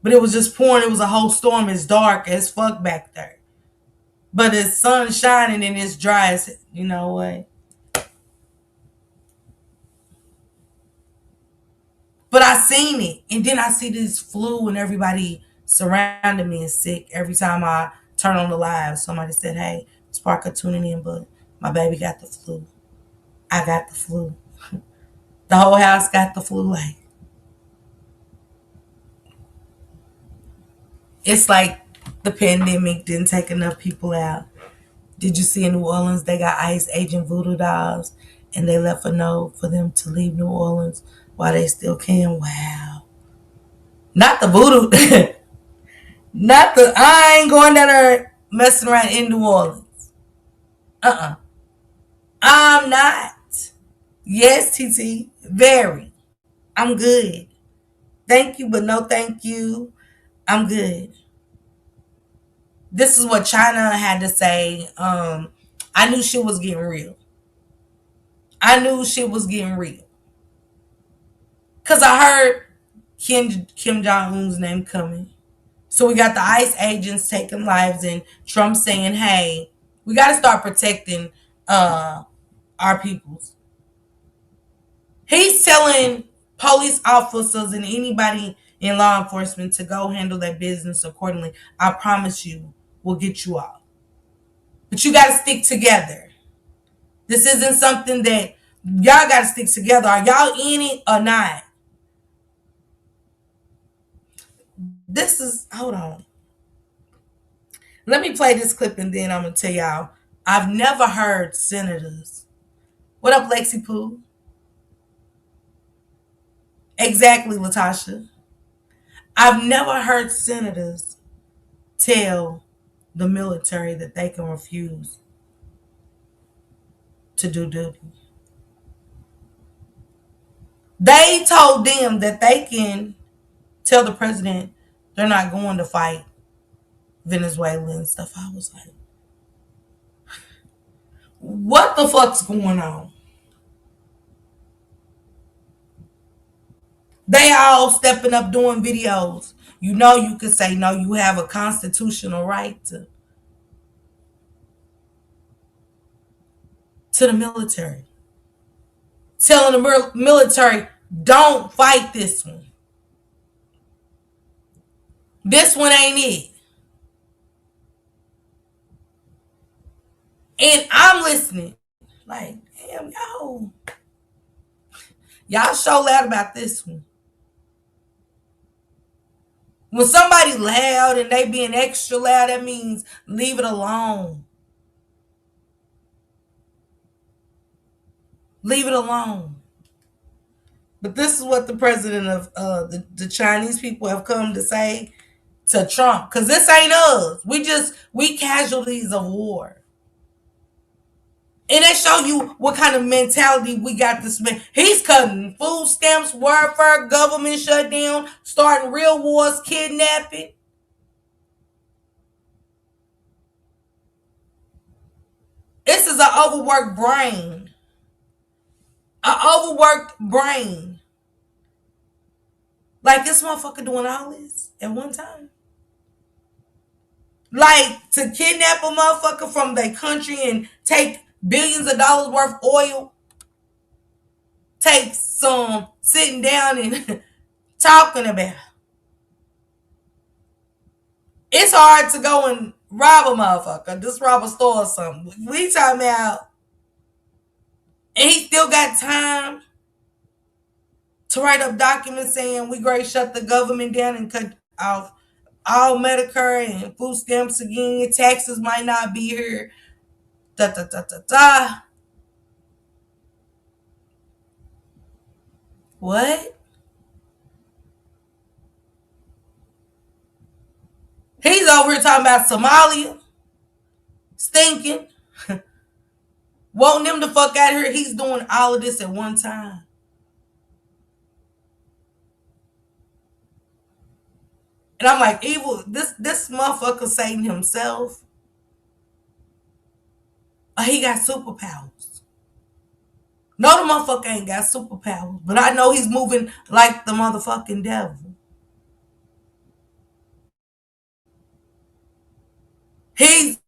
But it was just pouring. It was a whole storm. It's dark as fuck back there. But the sun's shining and it's dry as, you know what? But I seen it. And then I see this flu and everybody surrounding me is sick. Every time I turn on the live, somebody said, hey, Sparker tuning in, but my baby got the flu. I got the flu. The whole house got the flu. Like, it's like the pandemic didn't take enough people out. Did you see in New Orleans they got ICE agent voodoo dolls and they left a note for them to leave New Orleans while they still can? Wow. Not the voodoo. Not the, I ain't going down there messing around in New Orleans. Uh-uh. I'm not. Yes, TT. Very. I'm good. Thank you, but no thank you. I'm good. This is what China had to say. I knew shit was getting real. I knew shit was getting real. Cause I heard Kim Jong Un's name coming. So we got the ICE agents taking lives, and Trump saying, "Hey, we got to start protecting our peoples." He's telling police officers and anybody in law enforcement to go handle their business accordingly. I promise you, we'll get you off. But you got to stick together. This isn't something that y'all got to stick together. Are y'all in it or not? This is, hold on. Let me play this clip and then I'm going to tell y'all. I've never heard senators. What up, Lexi Pooh? Exactly, Latasha. I've never heard senators tell the military that they can refuse to do duty. They told them that they can tell the president they're not going to fight Venezuela and stuff. I was like, what the fuck's going on? They all stepping up doing videos. You know, you could say, no, you have a constitutional right to the military. Telling the military, don't fight this one. This one ain't it. And I'm listening. Like, damn, y'all show loud about this one. When somebody loud and they being extra loud, that means leave it alone. Leave it alone. But this is what the president of the Chinese people have come to say to Trump. Because this ain't us. We casualties of war. And they show you what kind of mentality we got this man. He's cutting food stamps, welfare, government shutdown, starting real wars, kidnapping. This is an overworked brain. An overworked brain. Like this motherfucker doing all this at one time. Like to kidnap a motherfucker from their country and take billions of dollars worth of oil. Take some sitting down and talking about. It's hard to go and rob a motherfucker. Just rob a store or something. We talking about, and he still got time to write up documents saying we great shut the government down and cut off all Medicare and food stamps again. Taxes might not be here. Da da da da da. What? He's over here talking about Somalia stinking. Wanting them the fuck out of here. He's doing all of this at one time. And I'm like, evil, this motherfucker Satan himself, he got superpowers. No, the motherfucker ain't got superpowers, but I know he's moving like the motherfucking devil. He's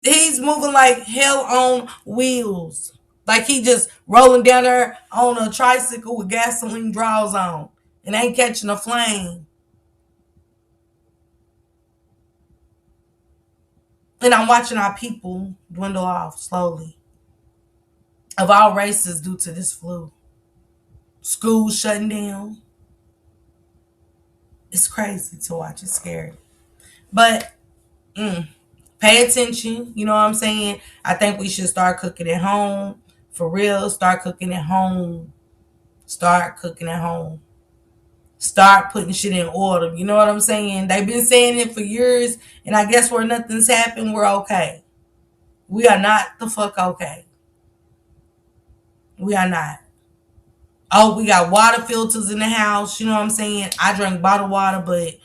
he's moving like hell on wheels. Like he just rolling down there on a tricycle with gasoline draws on and ain't catching a flame. And I'm watching our people dwindle off slowly of all races due to this flu. Schools shutting down. It's crazy to watch. It's scary. But pay attention. You know what I'm saying? I think we should start cooking at home. For real, start cooking at home. Start cooking at home. Start putting shit in order. You know what I'm saying? They've been saying it for years, and I guess where nothing's happened, we're okay. We are not the fuck okay. We are not. Oh, we got water filters in the house. You know what I'm saying? I drink bottled water, but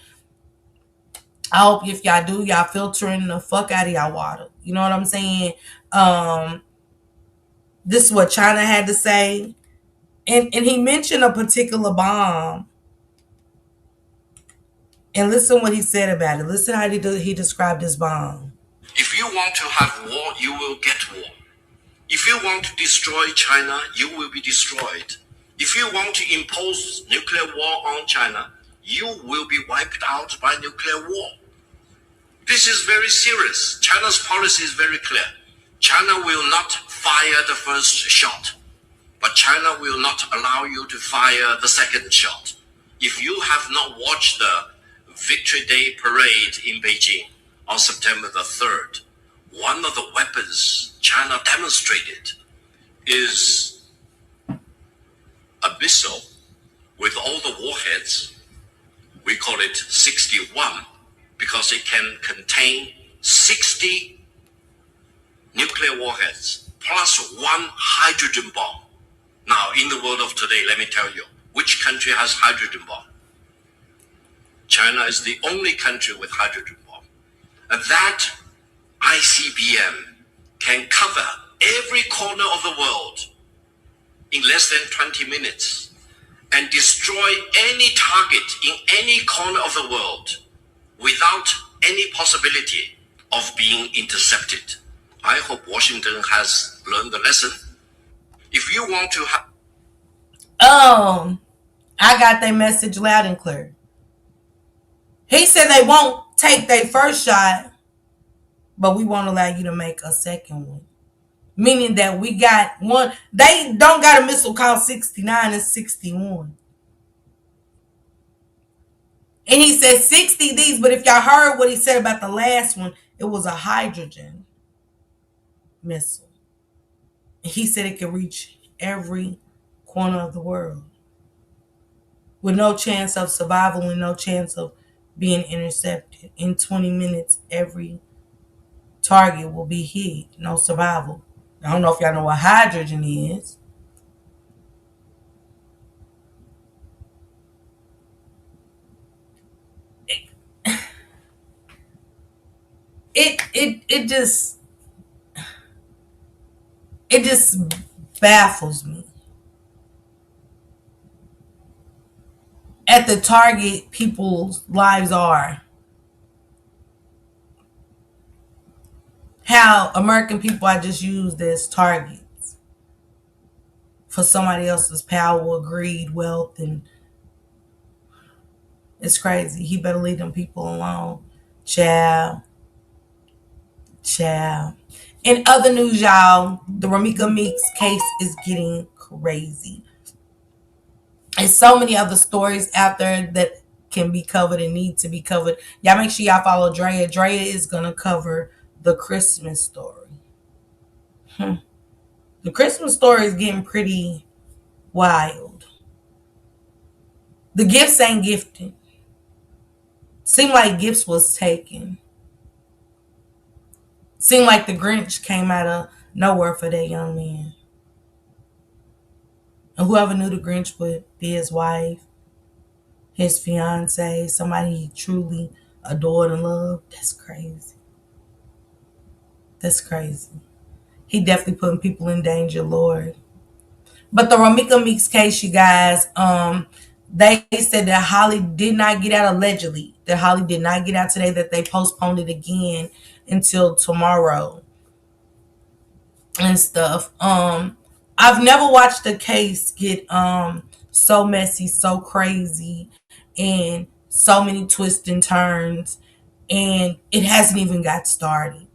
I hope if y'all do, y'all filtering the fuck out of y'all water. You know what I'm saying? Um, this is what China had to say. And he mentioned a particular bomb. And listen what he said about it. Listen how he described this bomb. If you want to have war, you will get war. If you want to destroy China, you will be destroyed. If you want to impose nuclear war on China, you will be wiped out by nuclear war. This is very serious. China's policy is very clear. China will not fire the first shot, but China will not allow you to fire the second shot. If you have not watched the Victory Day parade in Beijing on September the 3rd, one of the weapons China demonstrated is a missile with all the warheads. We call it 61 because it can contain 60 nuclear warheads plus one hydrogen bomb. Now, in the world of today, let me tell you, which country has hydrogen bomb? China is the only country with hydrogen bomb. And that ICBM can cover every corner of the world in less than 20 minutes and destroy any target in any corner of the world without any possibility of being intercepted. I hope Washington has learned the lesson. If you want to have... I got their message loud and clear. He said they won't take their first shot, but we won't allow you to make a second one. Meaning that we got one. They don't got a missile called 69 and 61. And he said 60 these, but if y'all heard what he said about the last one, it was a hydrogen missile. He said it could reach every corner of the world with no chance of survival and no chance of being intercepted. In 20 minutes, every target will be hit. No survival. I don't know if y'all know what hydrogen is. It just baffles me. At the target people's lives are. How American people are just used as targets for somebody else's power, greed, wealth, and it's crazy. He better leave them people alone. Child. Child. In other news, y'all, the Ramika Meeks case is getting crazy. There's so many other stories out there that can be covered and need to be covered. Y'all make sure y'all follow Drea. Drea is going to cover the Christmas story. The Christmas story is getting pretty wild. The gifts ain't gifted. Seemed like gifts was taken. Seemed like the Grinch came out of nowhere for that young man. And whoever knew the Grinch would be his wife, his fiance, somebody he truly adored and loved. That's crazy. That's crazy. He definitely putting people in danger, Lord. But the Ramika Meeks case, you guys, they said that Holly did not get out allegedly. That Holly did not get out today. That they postponed it again until tomorrow and stuff. I've never watched a case get so messy, so crazy, and so many twists and turns, and it hasn't even got started.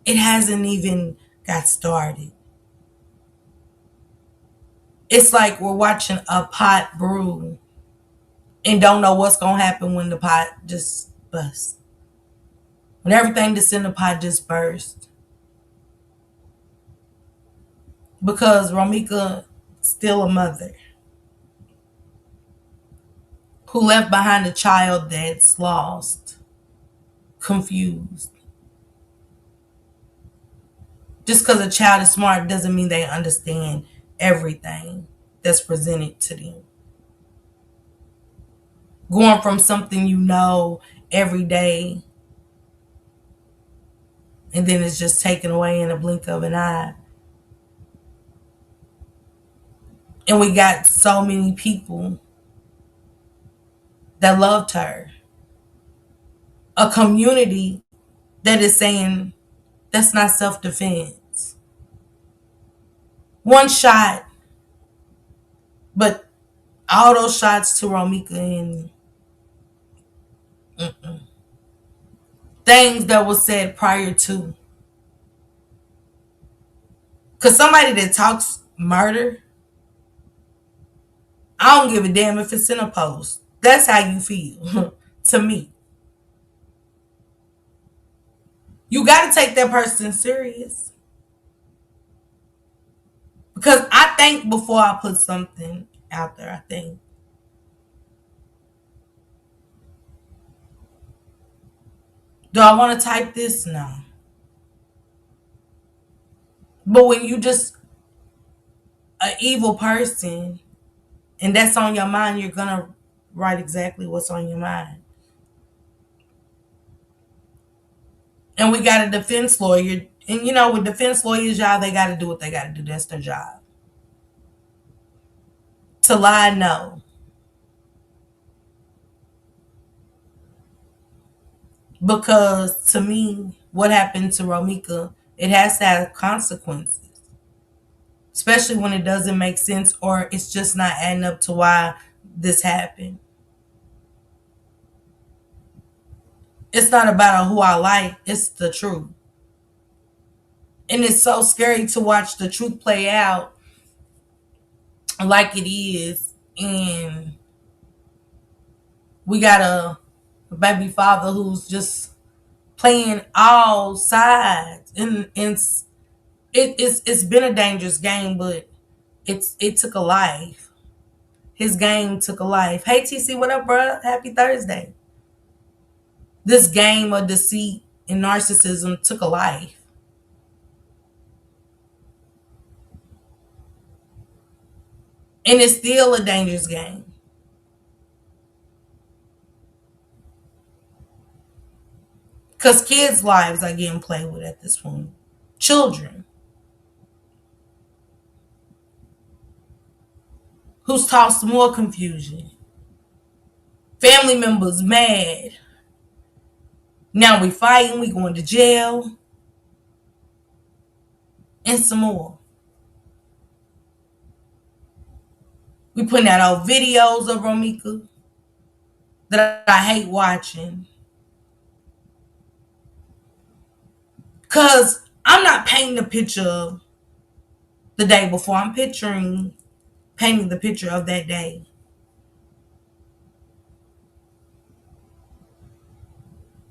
It hasn't even got started. It's like we're watching a pot brew and don't know what's gonna happen when the pot just busts. When everything that's in the pot just bursts. Because Romika still a mother who left behind a child that's lost, confused. Just because a child is smart doesn't mean they understand everything that's presented to them. Going from something you know every day and then it's just taken away in a blink of an eye. And we got so many people that loved her. A community that is saying that's not self-defense. One shot, but all those shots to Romika and things that was said prior to. Because somebody that talks murder, I don't give a damn if it's in a post. That's how you feel to me. You got to take that person serious. Because I think before I put something out there, I think, do I want to type this? No. But when you just an evil person and that's on your mind, you're going to write exactly what's on your mind. And we got a defense lawyer. And you know, with defense lawyers, y'all, they got to do what they got to do. That's their job. To lie, no. Because to me, what happened to Romika, it has to have consequences. Especially when it doesn't make sense or it's just not adding up to why this happened. It's not about who I like, it's the truth. And it's so scary to watch the truth play out like it is. And we got a baby father who's just playing all sides. And it's been a dangerous game, but it took a life. His game took a life. Hey TC, what up, bro? Happy Thursday. This game of deceit and narcissism took a life. And it's still a dangerous game. Because kids' lives are getting played with at this point. Children. Who's caused more confusion. Family members mad. Now we fighting, we going to jail. And some more. We putting out our videos of Romika that I hate watching. Because I'm not painting a picture of the day before. I'm painting the picture of that day.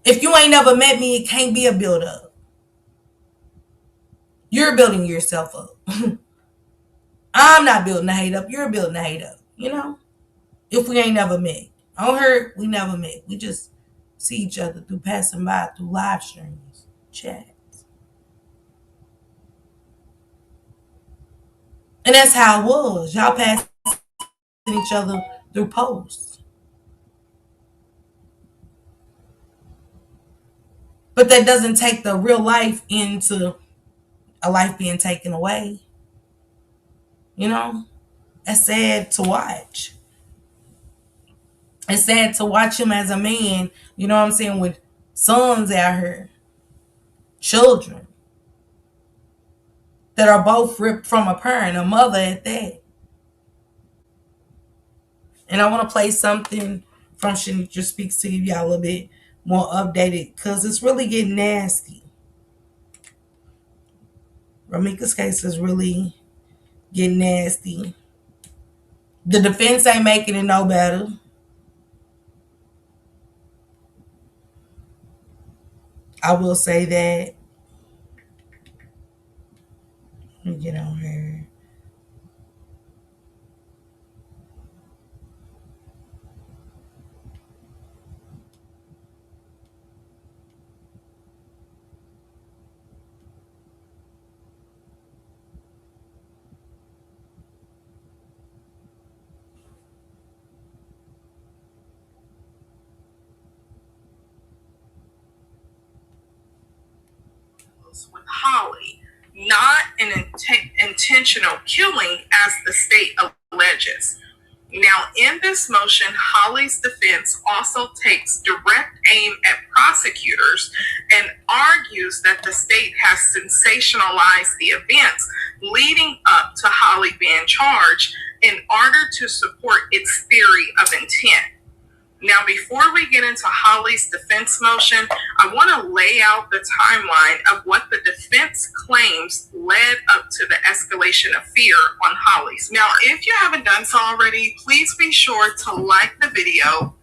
If you ain't never met me, it can't be a build up. You're building yourself up. I'm not building the hate up. You're building the hate up. You know? If we ain't never met. On her, we never met. We just see each other through passing by, through live streams, chats. And that's how it was. Y'all passing each other through posts. But that doesn't take the real life into a life being taken away. You know? That's sad to watch. It's sad to watch him as a man, you know what I'm saying, with sons out here, children that are both ripped from a parent, a mother at that. And I want to play something from Shanitra Speaks to give y'all a little bit more updated because it's really getting nasty. Ramika's case is really getting nasty. The defense ain't making it no better. I will say that. Let me get on here. With Holly, not an intentional killing as the state alleges. Now, in this motion, Holly's defense also takes direct aim at prosecutors and argues that the state has sensationalized the events leading up to Holly being charged in order to support its theory of intent. Now, before we get into Holly's defense motion, I want to lay out the timeline of what the defense claims led up to the escalation of fear on Holly's. Now, if you haven't done so already, please be sure to like the video.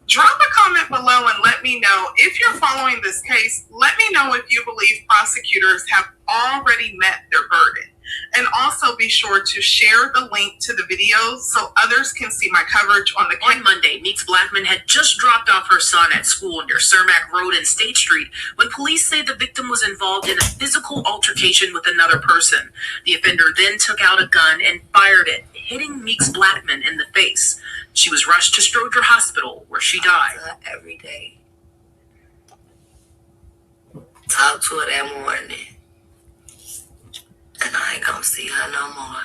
Drop a comment below and let me know if you're following this case. Let me know if you believe prosecutors have already met their burden. And also be sure to share the link to the videos so others can see my coverage on the case. On Monday, Meeks Blackman had just dropped off her son at school near Cermak Road and State Street when police say the victim was involved in a physical altercation with another person. The offender then took out a gun and fired it, hitting Meeks Blackman in the face. She was rushed to Stroger Hospital, where she died. Every day. Talk to her that morning. And I ain't gonna see her no more.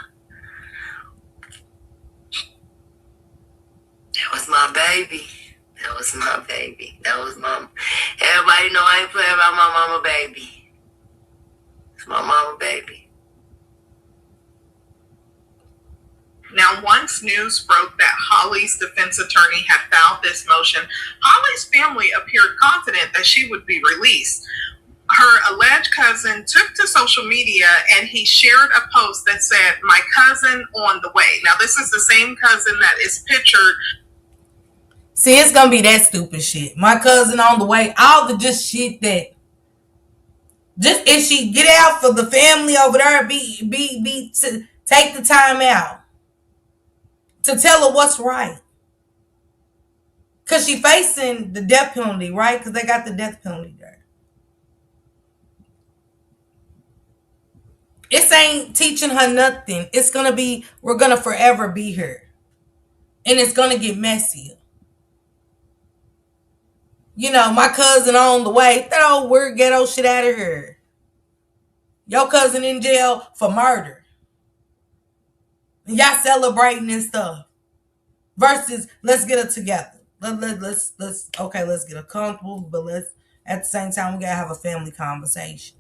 That was my baby. That was my baby. That was my... Everybody know I ain't playing about my mama baby. It's my mama baby. Now, once news broke that Holly's defense attorney had filed this motion, Holly's family appeared confident that she would be released. Her alleged cousin took to social media and he shared a post that said, "My cousin on the way." Now, this is the same cousin that is pictured. See, it's gonna be that stupid shit. My cousin on the way. All the just shit that just if she get out for the family over there, be to take the time out to tell her what's right. Cause she facing the death penalty, right? Cause they got the death penalty there. It ain't teaching her nothing. It's gonna be, we're gonna forever be here. And it's gonna get messier. You know, my cousin on the way, throw weird ghetto shit out of here. Your cousin in jail for murder. And y'all celebrating and stuff. Versus, let's get it together. Let's get her comfortable, but let's, at the same time, we gotta have a family conversation.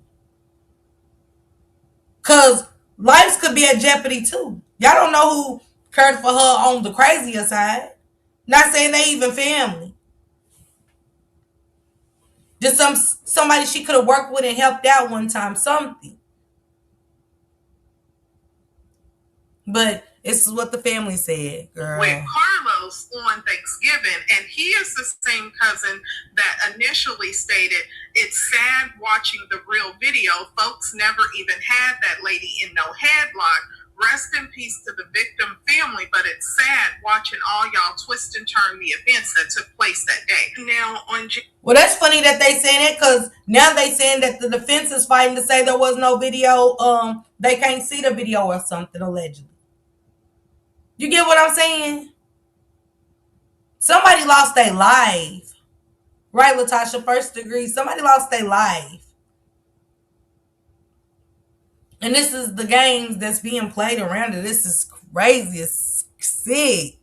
Cause lives could be at jeopardy too. Y'all don't know who cared for her on the crazier side. Not saying they even family. Just somebody she could have worked with and helped out one time, something. But this is what the family said, girl. With Carlos on Thanksgiving, and he is the same cousin that initially stated, "It's sad watching the real video. Folks never even had that lady in no headlock. Rest in peace to the victim family, but it's sad watching all y'all twist and turn the events that took place that day." Now on Well, that's funny that they saying that, because now they saying that the defense is fighting to say there was no video. They can't see the video or something, allegedly. You get what I'm saying? Somebody lost their life. Right, Latasha, first degree. Somebody lost their life. And this is the games that's being played around it. This is crazy. It's sick.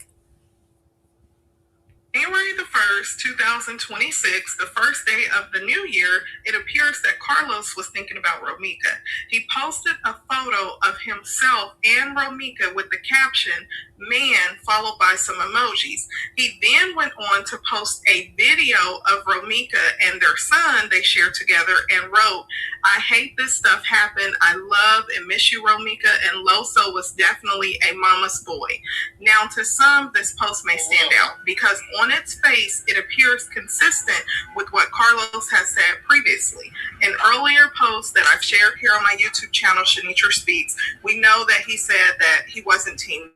January the 1st, 2026, the first day of the new year, it appears that Carlos was thinking about Romika. He posted a photo of himself and Romika with the caption, "Man," followed by some emojis. He then went on to post a video of Romika and their son they shared together and wrote, "I hate this stuff happened. I love and miss you, Romika, and Loso was definitely a mama's boy." Now, to some, this post may stand out because on its face, it appears consistent with what Carlos has said previously. In earlier posts that I've shared here on my YouTube channel, Shanitra Speaks, we know that he said that he wasn't team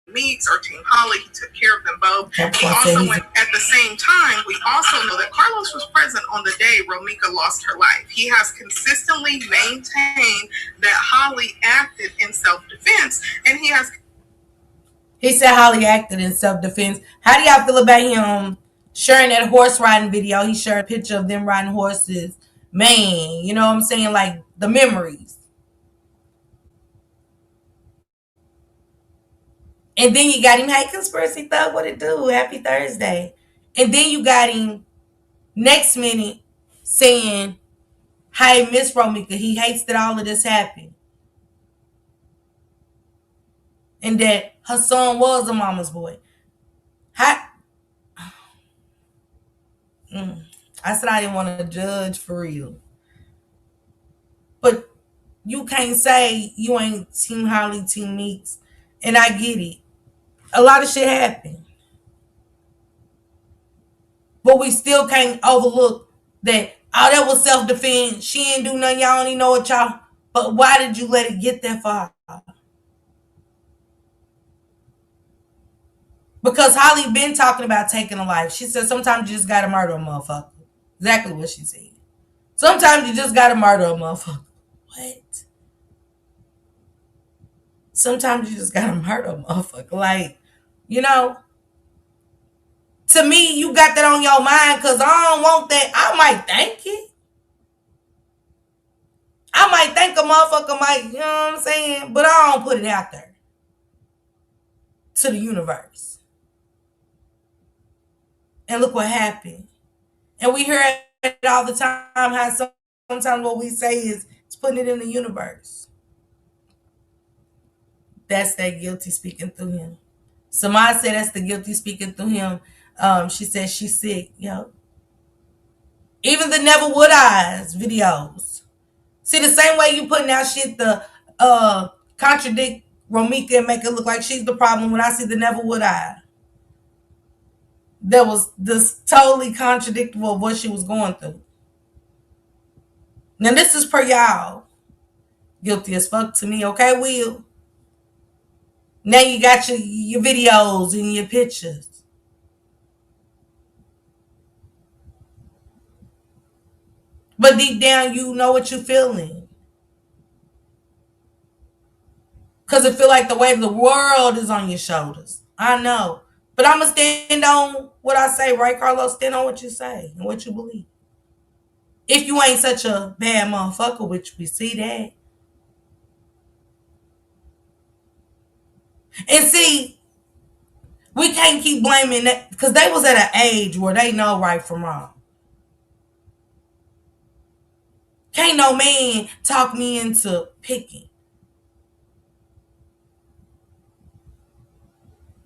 Meeks or Team Holly. He took care of them both. He also went at the same time. We also know that Carlos was present on the day Romika lost her life. He has consistently maintained that Holly acted in self-defense, and He said Holly acted in self-defense. How do y'all feel about him sharing that horse riding video? He shared a picture of them riding horses. Man, you know what I'm saying? Like the memories. And then you got him, "Hey, Conspiracy Thug, what it do? Happy Thursday." And then you got him next minute saying, "Hey, Miss Romika, he hates that all of this happened. And that her son was a mama's boy." How, I said I didn't want to judge for real. But you can't say you ain't Team Holly, Team Meeks. And I get it. A lot of shit happened. But we still can't overlook that, "Oh, that was self-defense. She ain't do nothing. Y'all don't even know what y'all." But why did you let it get that far? Because Holly been talking about taking a life. She said sometimes you just gotta murder a motherfucker. Exactly what she said. Sometimes you just gotta murder a motherfucker. What? Sometimes you just gotta murder a motherfucker. Like, you know, to me, you got that on your mind because I don't want that. I might think it. I might think a motherfucker might, you know what I'm saying? But I don't put it out there to the universe. And look what happened. And we hear it all the time, how sometimes what we say is it's putting it in the universe. That's that guilty speaking through him. Samad said that's the guilty speaking through him. She said she's sick. Yo. Even the Never Would Eyes videos. See, the same way you putting out shit to contradict Romika and make it look like she's the problem, when I see the Never Would I, that was this totally contradictory of what she was going through. Now this is per y'all. Guilty as fuck to me, okay, Will? Now you got your videos and your pictures. But deep down, you know what you're feeling. Because it feel like the weight of the world is on your shoulders. I know. But I'm going to stand on what I say, right, Carlos? Stand on what you say and what you believe. If you ain't such a bad motherfucker, which we see that. And see, we can't keep blaming that because they was at an age where they know right from wrong. Can't no man talk me into picking.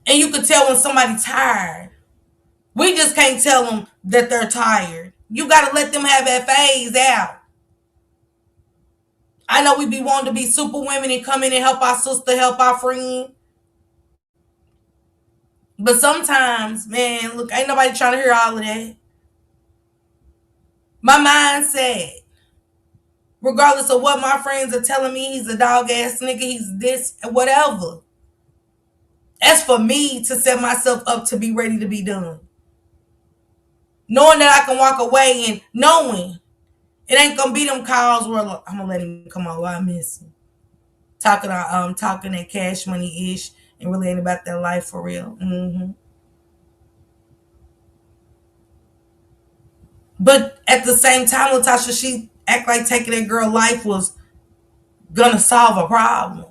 And you could tell when somebody's tired. We just can't tell them that they're tired. You got to let them have that phase out. I know we be wanting to be super women and come in and help our sister, help our friend. But sometimes, man, look, ain't nobody trying to hear all of that. My mind said, regardless of what my friends are telling me, he's a dog ass nigga, he's this, whatever. as for me to set myself up to be ready to be done. Knowing that I can walk away and knowing it ain't gonna be them calls where I'm gonna let him come on while I miss him. Talking that cash money ish and really ain't about that life for real. But at the same time, Latasha, she act like taking that girl life was gonna solve a problem.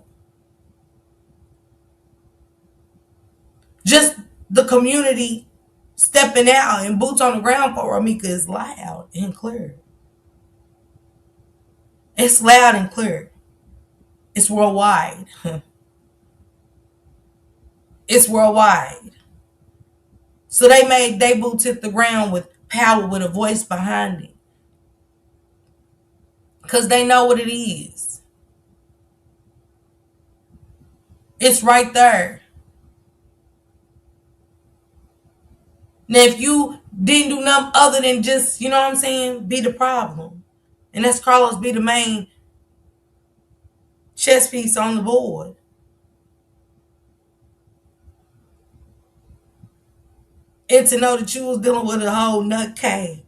Just the community stepping out and boots on the ground for Ramika is loud and clear. It's loud and clear. It's worldwide. It's worldwide. So they boots hit the ground with power, with a voice behind it. Because they know what it is. It's right there. Now, if you didn't do nothing other than just, you know what I'm saying, be the problem. And that's Carlos be the main chess piece on the board. And to know that you was dealing with a whole nut cake.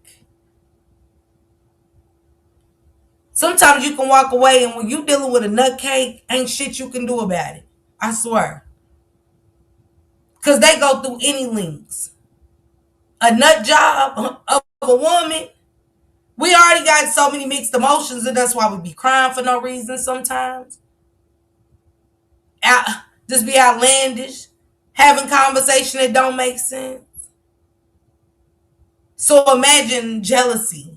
Sometimes you can walk away, and when you dealing with a nut cake, ain't shit you can do about it. I swear. Because they go through any links. A nut job of a woman, we already got so many mixed emotions, and that's why we be crying for no reason sometimes. Just be outlandish, having conversation that don't make sense. So imagine jealousy.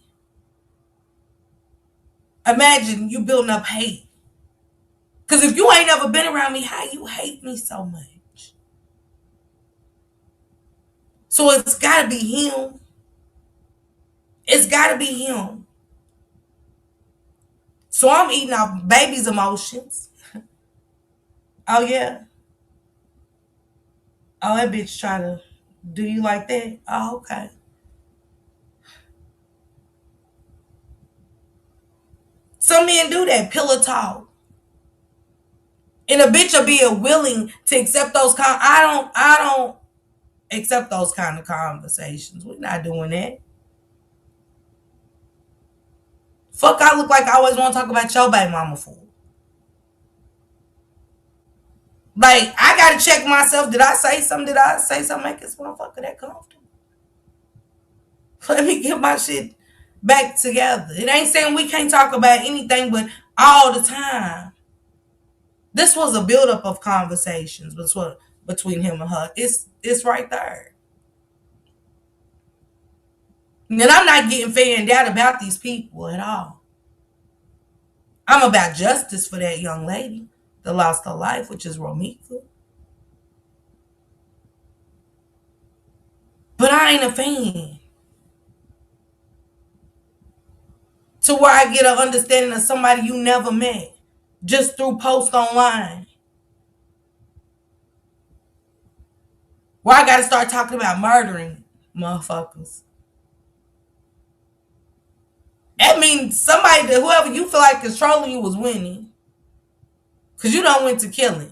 Imagine you building up hate. Because if you ain't ever been around me, how you hate me so much? So it's got to be him. It's got to be him. So I'm eating off baby's emotions. Oh, yeah. Oh, that bitch try to do you like that? Oh, okay. Some men do that, pillow talk. And a bitch will be willing to accept those I don't accept those kind of conversations. We're not doing that. Fuck, I look like I always want to talk about your baby mama for. Like, I gotta check myself. Did I say something? Did I say something make this motherfucker that comfortable? Let me get my shit back together. It ain't saying we can't talk about anything, but all the time. This was a buildup of conversations between him and her. It's right there. And I'm not getting fanned out about these people at all. I'm about justice for that young lady that lost her life, which is Romika. But I ain't a fan. To where I get an understanding of somebody you never met just through posts online. Where I gotta start talking about murdering motherfuckers. That means somebody that whoever you feel like controlling you was winning. Cause you don't went to killing.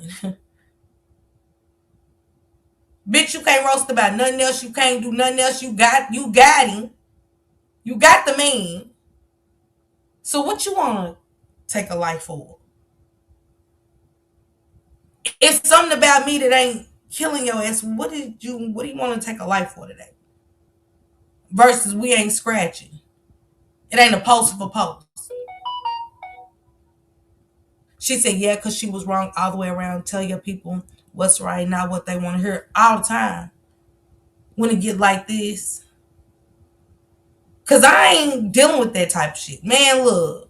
Bitch, you can't roast about nothing else. You can't do nothing else. You got him. You got the man. So what you wanna take a life for? It's something about me that ain't killing your ass. What do you want to take a life for today? Versus we ain't scratching. It ain't a post for post. She said, yeah, because she was wrong all the way around. Tell your people what's right, not what they want to hear all the time. When it get like this. Because I ain't dealing with that type of shit. Man, look.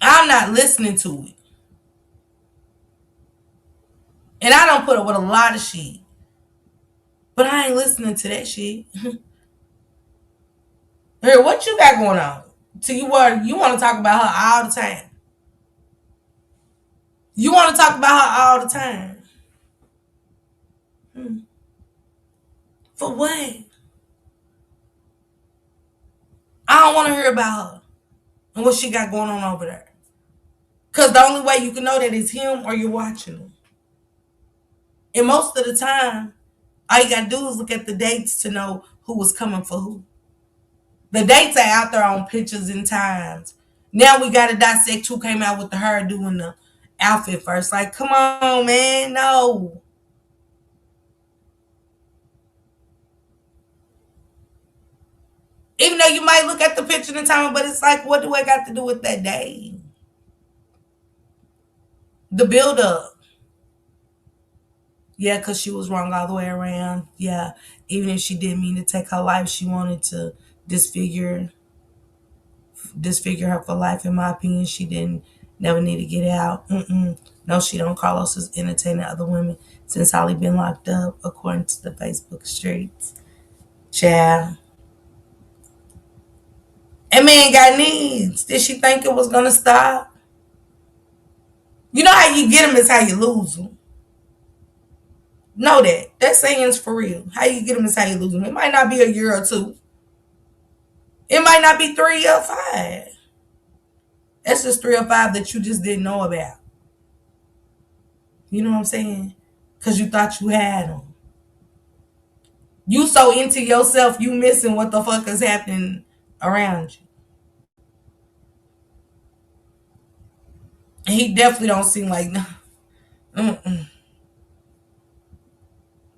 I'm not listening to it. And I don't put up with a lot of shit. But I ain't listening to that shit. Here, what you got going on? So you want to talk about her all the time. You want to talk about her all the time. For what? I don't want to hear about her and what she got going on over there. Because the only way you can know that it's him or you're watching him. And most of the time, all you gotta do is look at the dates to know who was coming for who. The dates are out there on pictures and times. Now we gotta dissect who came out with the hair doing the outfit first. Like, come on, man, no. Even though you might look at the picture and time, but it's like, what do I got to do with that day? The build up. Yeah, because she was wrong all the way around. Yeah, even if she didn't mean to take her life, she wanted to disfigure disfigure her for life. In my opinion, she didn't never need to get out. No, she don't. Carlos is entertaining other women since Holly been locked up, according to the Facebook streets. Child. And man got needs. Did she think it was gonna stop? You know how you get them is how you lose them. Know that. That saying's for real. How you get them is how you lose them. It might not be a year or two. It might not be 3 or 5. That's just 3 or 5 that you just didn't know about. You know what I'm saying? Because you thought you had them. You so into yourself, you missing what the fuck is happening around you. And he definitely don't seem like. Mm-mm.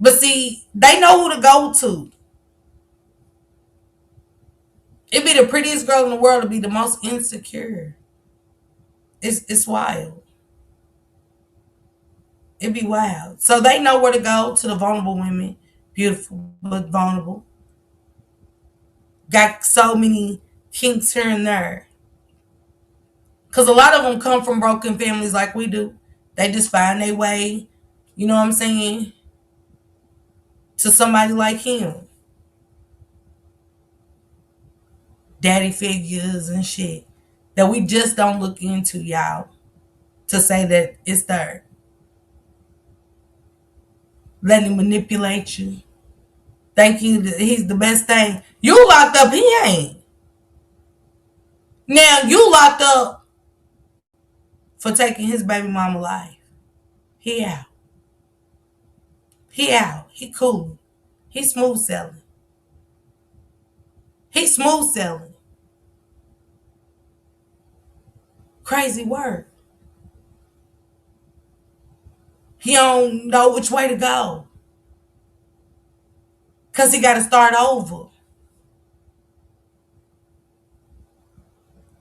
But see, they know who to go to. It'd be the prettiest girl in the world to be the most insecure. It's wild. It'd be wild. So they know where to go to the vulnerable women. Beautiful, but vulnerable. Got so many kinks here and there. Because a lot of them come from broken families like we do. They just find their way, you know what I'm saying, to somebody like him. Daddy figures and shit that we just don't look into, y'all, to say that it's there. Letting him manipulate you. Think he's the best thing. You locked up, he ain't. Now you locked up for taking his baby mama life. He out. He out. He cool. He smooth selling. He smooth selling. Crazy word. He don't know which way to go. Because he got to start over.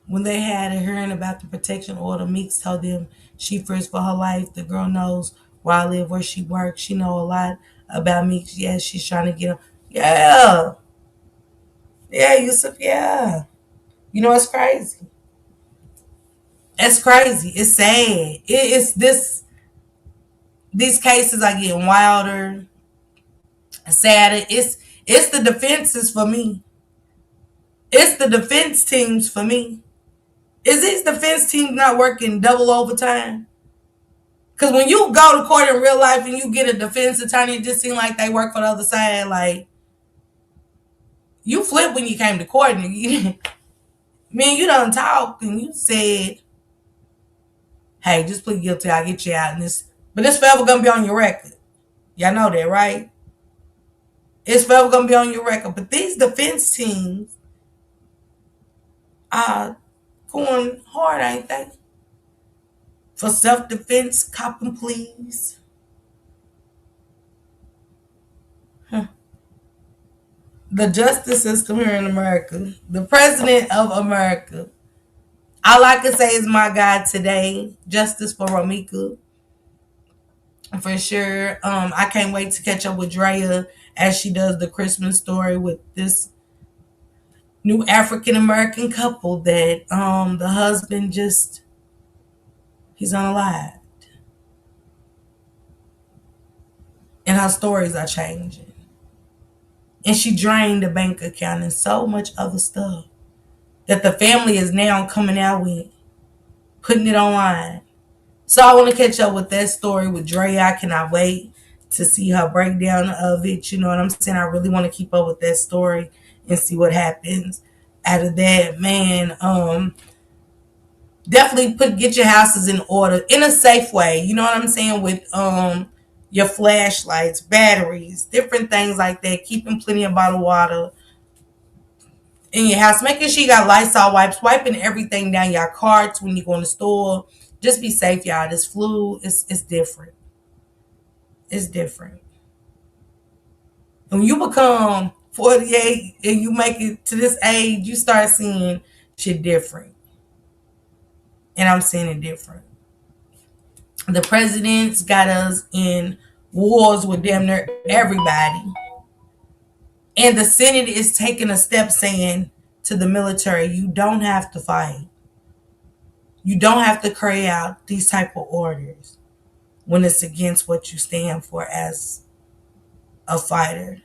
When they had a hearing about the protection order, Meeks told them she fears for her life. The girl knows where I live, where she works. She know a lot about Meeks. Yes, she's trying to get him. Yeah. Yeah, Yusuf, yeah. You know, it's crazy. It's crazy. It's sad. It's this. These cases are getting wilder, sadder. It's the defenses for me. It's the defense teams for me. Is these defense teams not working double overtime? Because when you go to court in real life and you get a defense attorney, it just seems like they work for the other side. Like, you flipped when you came to court. And you done talked and you said, hey, just plead guilty. I'll get you out in this. But it's forever going to be on your record. Y'all know that, right? It's forever going to be on your record. But these defense teams are going hard, ain't they? For self-defense, cop and pleas. The justice system here in America. The president of America. All I can say is my God today. Justice for Romika. For sure. I can't wait to catch up with Drea as she does the Christmas story with this new African American couple that the husband he's unalived. And her stories are changing. And she drained the bank account and so much other stuff that the family is now coming out with, putting it online. So I want to catch up with that story with Drea. I cannot wait to see her breakdown of it. You know what I'm saying? I really want to keep up with that story and see what happens out of that. Man, definitely get your houses in order in a safe way. You know what I'm saying? With your flashlights, batteries, different things like that. Keeping plenty of bottled water in your house. Making sure you got Lysol wipes, wiping everything down your carts when you go in the store. Just be safe, y'all. This flu is different. It's different. When you become 48 and you make it to this age, you start seeing shit different. And I'm seeing it different. The president's got us in wars with damn near everybody. And the Senate is taking a step saying to the military, you don't have to fight. You don't have to carry out these type of orders when it's against what you stand for as a fighter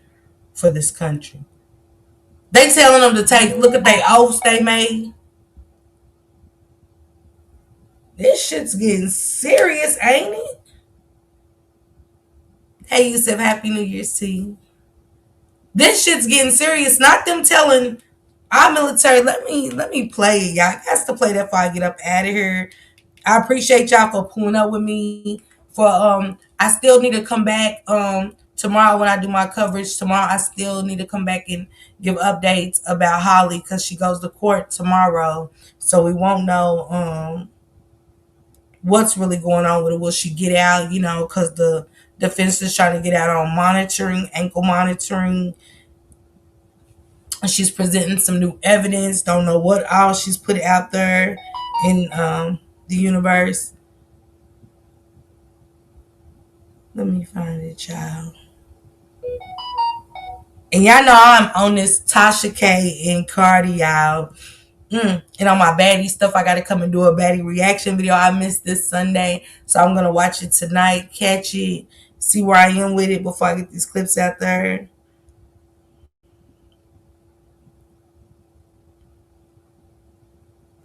for this country. They telling them to look at their oaths they made. This shit's getting serious, ain't it? Hey, Yusuf, Happy New Year's to you. This shit's getting serious. Not them telling our military, let me play it, y'all. I got to play that before I get up out of here. I appreciate y'all for pulling up with me. I still need to come back tomorrow when I do my coverage. Tomorrow I still need to come back and give updates about Holly because she goes to court tomorrow. So we won't know what's really going on with her. Will she get out? You know, because the defense is trying to get out on monitoring, ankle monitoring. She's presenting some new evidence. Don't know what all she's put out there in the universe. Let me find it, child. And y'all know I'm on this Tasha K and Cardi, y'all. And on my baddie stuff, I got to come and do a baddie reaction video. I missed this Sunday, so I'm going to watch it tonight, catch it, see where I am with it before I get these clips out there.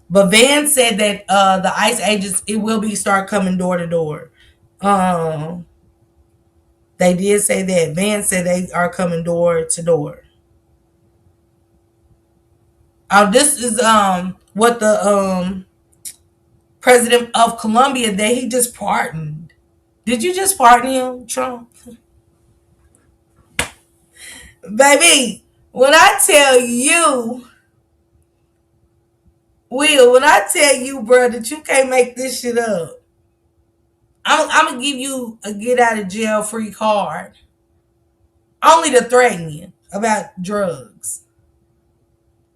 But Van said that the ICE agents, it will be start coming door to door. They did say that. Van said they are coming door to door. This is what the president of Colombia that he just pardoned. Did you just pardon him, Trump? Baby, when I tell you, Will, when I tell you, bro, that you can't make this shit up, I'm going to give you a get out of jail free card. Only to threaten you about drugs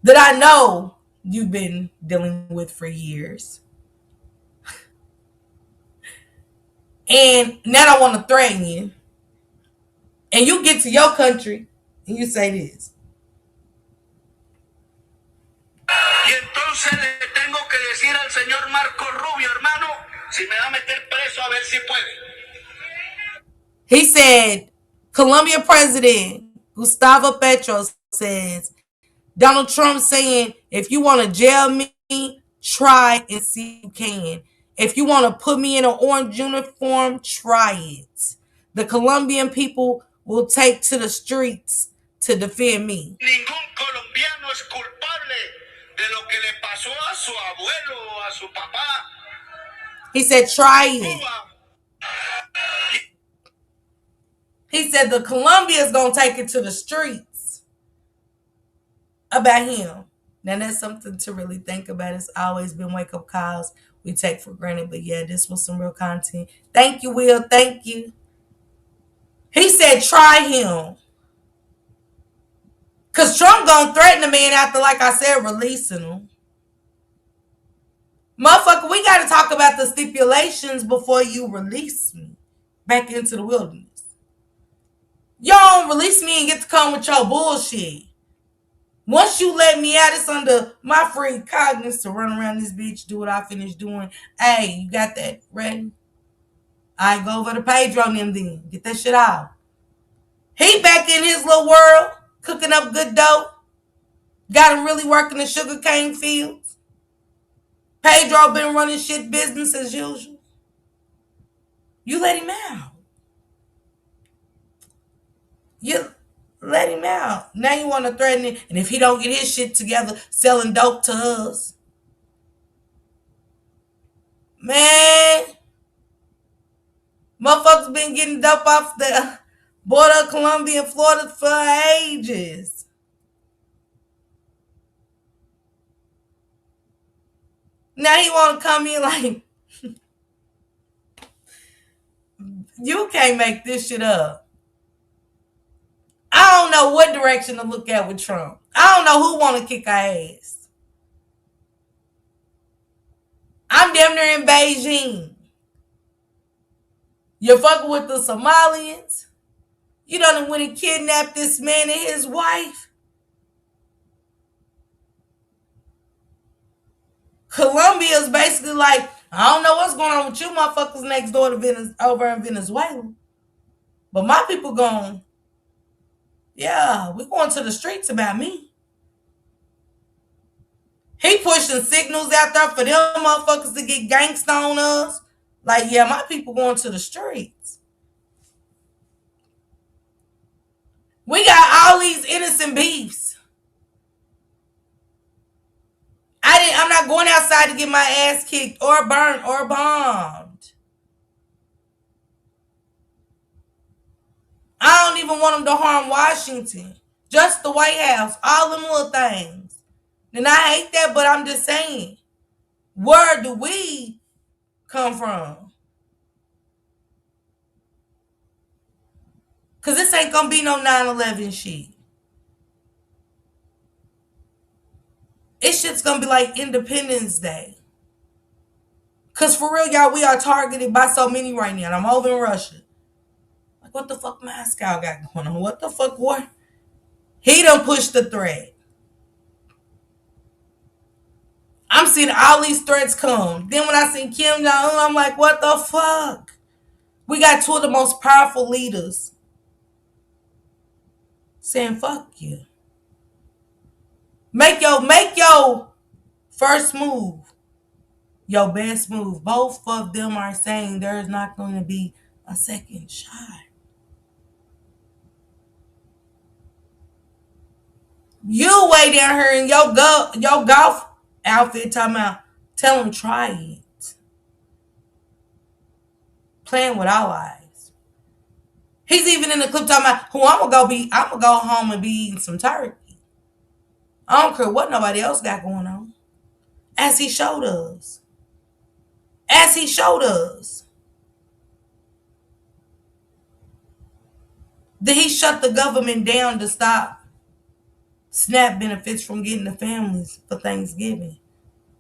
that I know you've been dealing with for years. And now I want to threaten you. And you get to your country and you say this. Y entonces le tengo que decir al señor Marco Rubio, hermano, si me va a meter preso a ver si puede. He said, Colombia President Gustavo Petro says, Donald Trump saying, if you want to jail me, try and see if you can. If you want to put me in an orange uniform, try it. The Colombian people will take to the streets to defend me. Ningún colombiano es culpable de lo que le pasó a su abuelo o a su papá. He said, try it. He said the Colombia is going to take it to the streets about him. Now, that's something to really think about. It's always been wake-up calls we take for granted. But, yeah, this was some real content. Thank you, Will. Thank you. He said, try him. Because Trump going to threaten the man after, like I said, releasing him. Motherfucker, we got to talk about the stipulations before you release me back into the wilderness. You don't release me and get to come with your bullshit. Once you let me out, it's under my free cognizance to run around this bitch, do what I finished doing. Hey, you got that ready? I go over to Pedro and them then. Get that shit out. He back in his little world, cooking up good dope. Got him really working the sugarcane fields. Pedro been running shit business as usual. You let him out. You let him out. Now you want to threaten him. And if he don't get his shit together, selling dope to us. Man, motherfuckers been getting dope off the border of Colombia and Florida for ages. Now he want to come in like, you can't make this shit up. I don't know what direction to look at with Trump. I don't know who want to kick our ass. I'm damn near in Beijing. You're fucking with the Somalians. You know when he kidnapped this man and his wife. Colombia is basically like, I don't know what's going on with you motherfuckers next door to over in Venezuela. But my people going, yeah, we going to the streets about me. He pushing signals out there for them motherfuckers to get gangsta on us. Like, yeah, my people going to the streets. We got all these innocent beefs. I'm not going outside to get my ass kicked or burnt or bombed. I don't even want them to harm Washington. Just the White House. All them little things. And I hate that, but I'm just saying. Where do we come from? Because this ain't going to be no 9/11 shit. This shit's going to be like Independence Day. Because for real, y'all, we are targeted by so many right now. And I'm over in Russia. Like, what the fuck Moscow got going on? What the fuck war? He done pushed the threat. I'm seeing all these threats come. Then when I seen Kim Jong-un, I'm like, what the fuck? We got two of the most powerful leaders saying, fuck you. Make your first move your best move. Both of them are saying there's not going to be a second shot. You way down here in your golf outfit talking about, tell them try it. Playing with our lives. He's even in the clip talking about, I'm gonna go home and be eating some turkey. I don't care what nobody else got going on. As he showed us. As he showed us. Did he shut the government down to stop SNAP benefits from getting the families for Thanksgiving?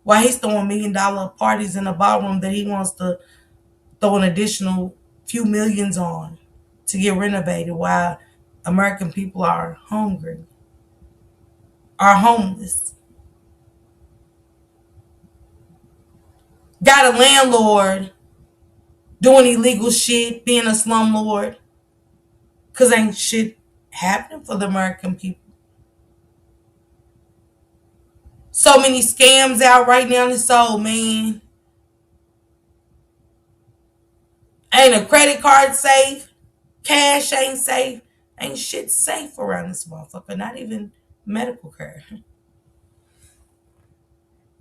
While he's throwing $1 million parties in a ballroom that he wants to throw an additional few millions on to get renovated while American people are hungry, are homeless. Got a landlord doing illegal shit, being a slumlord, because ain't shit happening for the American people. So many scams out right now in the soul, man. Ain't a credit card safe. Cash ain't safe. Ain't shit safe around this motherfucker. Not even medical care.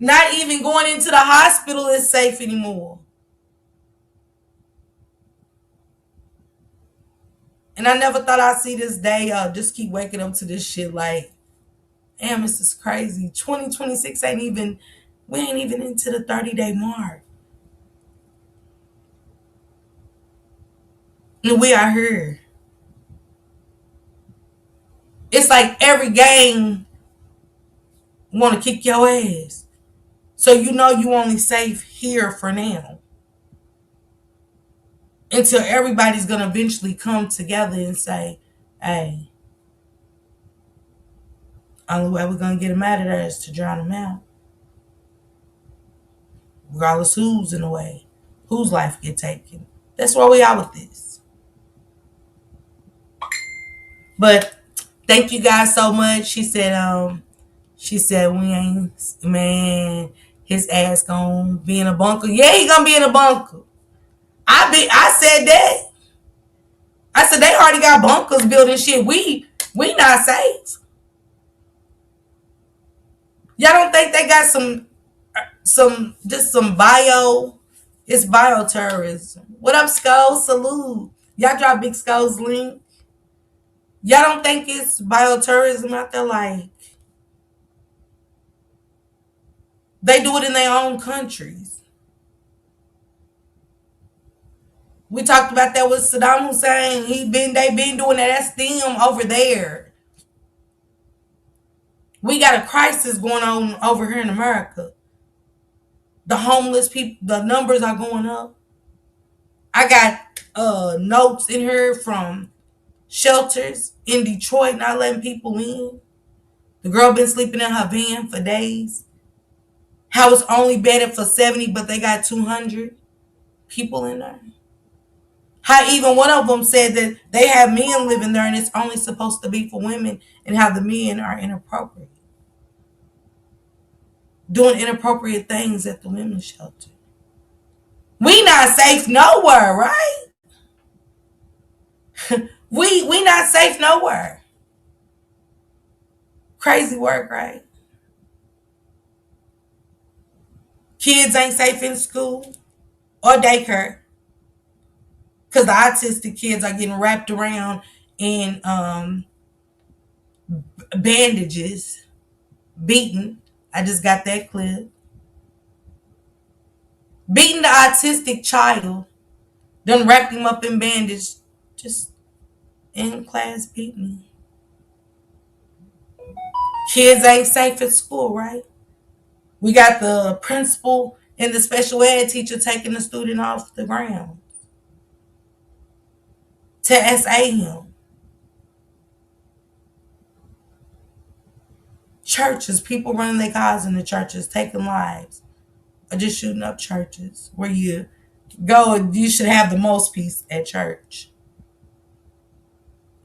Not even going into the hospital is safe anymore. And I never thought I'd see this day. Just keep waking up to this shit like, damn, this is crazy. 2026 we ain't even into the 30-day mark. And we are here. It's like every gang want to kick your ass. So you know you only safe here for now. Until everybody's going to eventually come together and say, hey, only way we're going to get them out of there is to drown them out. Regardless who's in the way, whose life get taken. That's where we are with this. But thank you guys so much. She said we ain't, man, his ass gonna be in a bunker. Yeah, he gonna be in a bunker. I said that. I said they already got bunkers built and shit. We not safe. Y'all don't think they got some bio It's bioterrorism. What up, Skulls? Salute. Y'all drop Big Skulls link. Y'all don't think it's bioterrorism out there? Like, they do it in their own countries. We talked about that with Saddam Hussein. They been doing that. That's them over there. We got a crisis going on over here in America. The homeless people, the numbers are going up. I got notes in here from shelters in Detroit not letting people in. The girl been sleeping in her van for days. How it's only bedded for 70, but they got 200 people in there. How even one of them said that they have men living there and it's only supposed to be for women, and how the men are inappropriate. Doing inappropriate things at the women's shelter. We not safe nowhere, right? we not safe nowhere. Crazy work, right? Kids ain't safe in school or daycare because the autistic kids are getting wrapped around in bandages, beaten. I just got that clip. Beating the autistic child, then wrapped him up in bandage, just in class beating. Kids ain't safe at school, right? We got the principal and the special ed teacher taking the student off the ground to SA him. Churches, people running their cars in the churches, taking lives, or just shooting up churches where you go and you should have the most peace at church.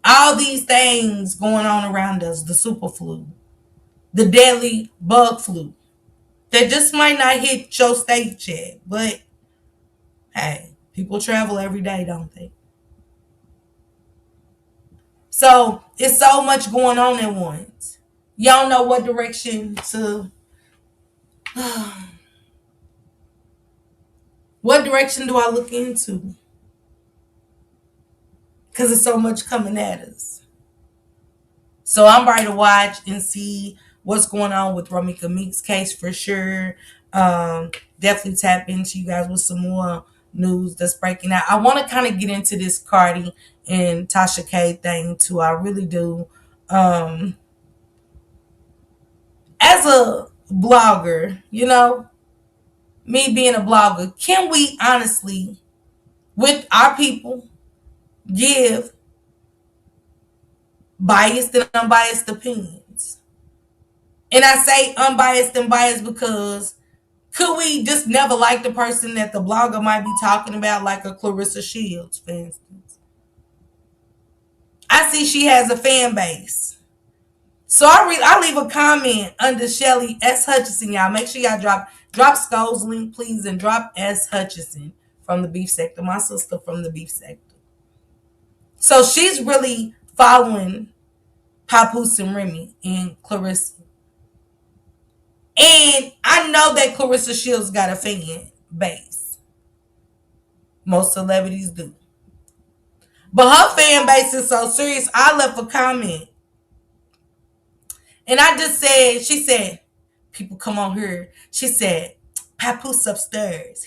All these things going on around us, the super flu, the deadly bug flu, that just might not hit your state yet, but hey, people travel every day, don't they? So it's so much going on at once. Y'all know what direction to. What direction do I look into? Because there's so much coming at us. So I'm ready to watch and see what's going on with Ramika Meek's case for sure. Definitely tap into you guys with some more news that's breaking out. I want to kind of get into this Cardi and Tasha K thing too. I really do. As a blogger, me being a blogger, can we honestly, with our people, give biased and unbiased opinions? And I say unbiased and biased because could we just never like the person that the blogger might be talking about, like a Clarissa Shields, for instance? I see she has a fan base. So I leave a comment under Shelly S. Hutchinson, y'all. Make sure y'all drop Skull's link, please, and drop S. Hutchinson from the Beef Sector, my sister from the Beef Sector. So she's really following Papoose and Remy and Clarissa. And I know that Clarissa Shields got a fan base. Most celebrities do. But her fan base is so serious, I left a comment. And I just said, she said, people come on here. She said, Papoose upstairs,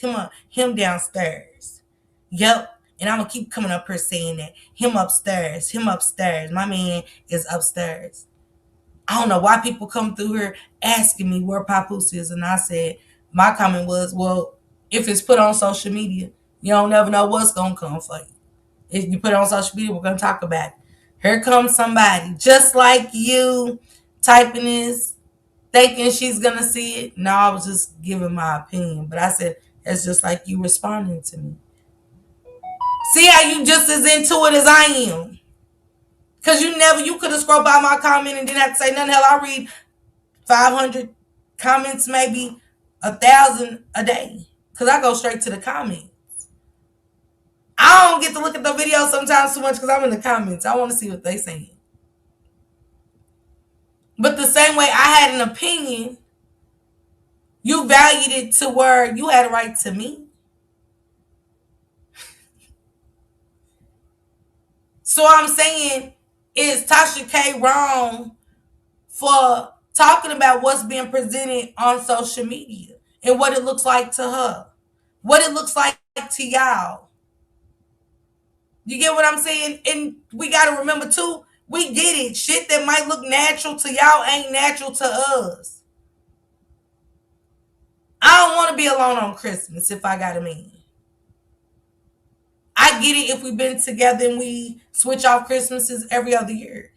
him downstairs. Yep. And I'm going to keep coming up here saying that. Him upstairs. My man is upstairs. I don't know why people come through here asking me where Papoose is. And I said, my comment was, well, if it's put on social media, you don't never know what's going to come for you. If you put it on social media, we're going to talk about it. Here comes somebody just like you typing this, thinking she's going to see it. No, I was just giving my opinion. But I said, it's just like you responding to me. See how you just as into it as I am. Because you could have scrolled by my comment and didn't have to say nothing. Hell, I read 500 comments, maybe 1,000 a day. Because I go straight to the comments. I don't get to look at the video sometimes too much because I'm in the comments. I want to see what they saying. But the same way I had an opinion, you valued it to where you had a right to me. So I'm saying, is Tasha K wrong for talking about what's being presented on social media and what it looks like to her, what it looks like to y'all? You get what I'm saying? And we got to remember too, we get it. Shit that might look natural to y'all ain't natural to us. I don't want to be alone on Christmas if I got a man. I get it if we've been together and we switch off Christmases every other year.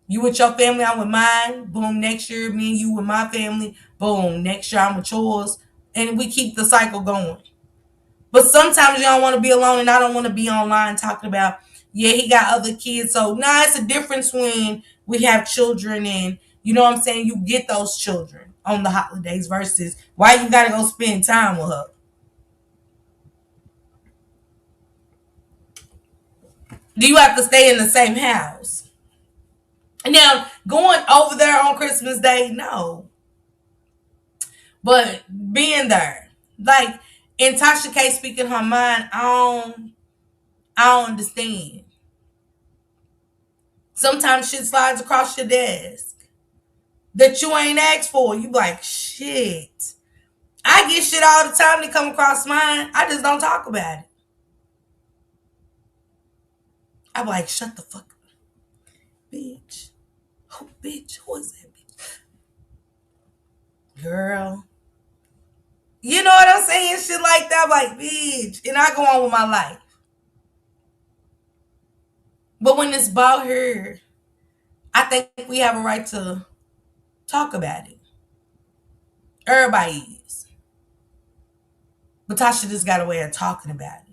You with your family, I'm with mine. Boom, next year, me and you with my family. Boom, next year I'm with yours. And we keep the cycle going. But sometimes you don't want to be alone, and I don't want to be online talking about, yeah, he got other kids. So, nah, it's a difference when we have children and, you know what I'm saying, you get those children on the holidays versus why you got to go spend time with her. Do you have to stay in the same house? Now, going over there on Christmas Day, no. But being there, like, in Tasha K speaking her mind, I don't understand. Sometimes shit slides across your desk that you ain't asked for. You be like, shit. I get shit all the time that come across mine. I just don't talk about it. I be like, shut the fuck up. Bitch. Bitch, who is that bitch? Girl. You know what I'm saying? Shit like that. I'm like, bitch. And I go on with my life. But when it's about her, I think we have a right to talk about it. Everybody is. But Tasha just got a way of talking about it.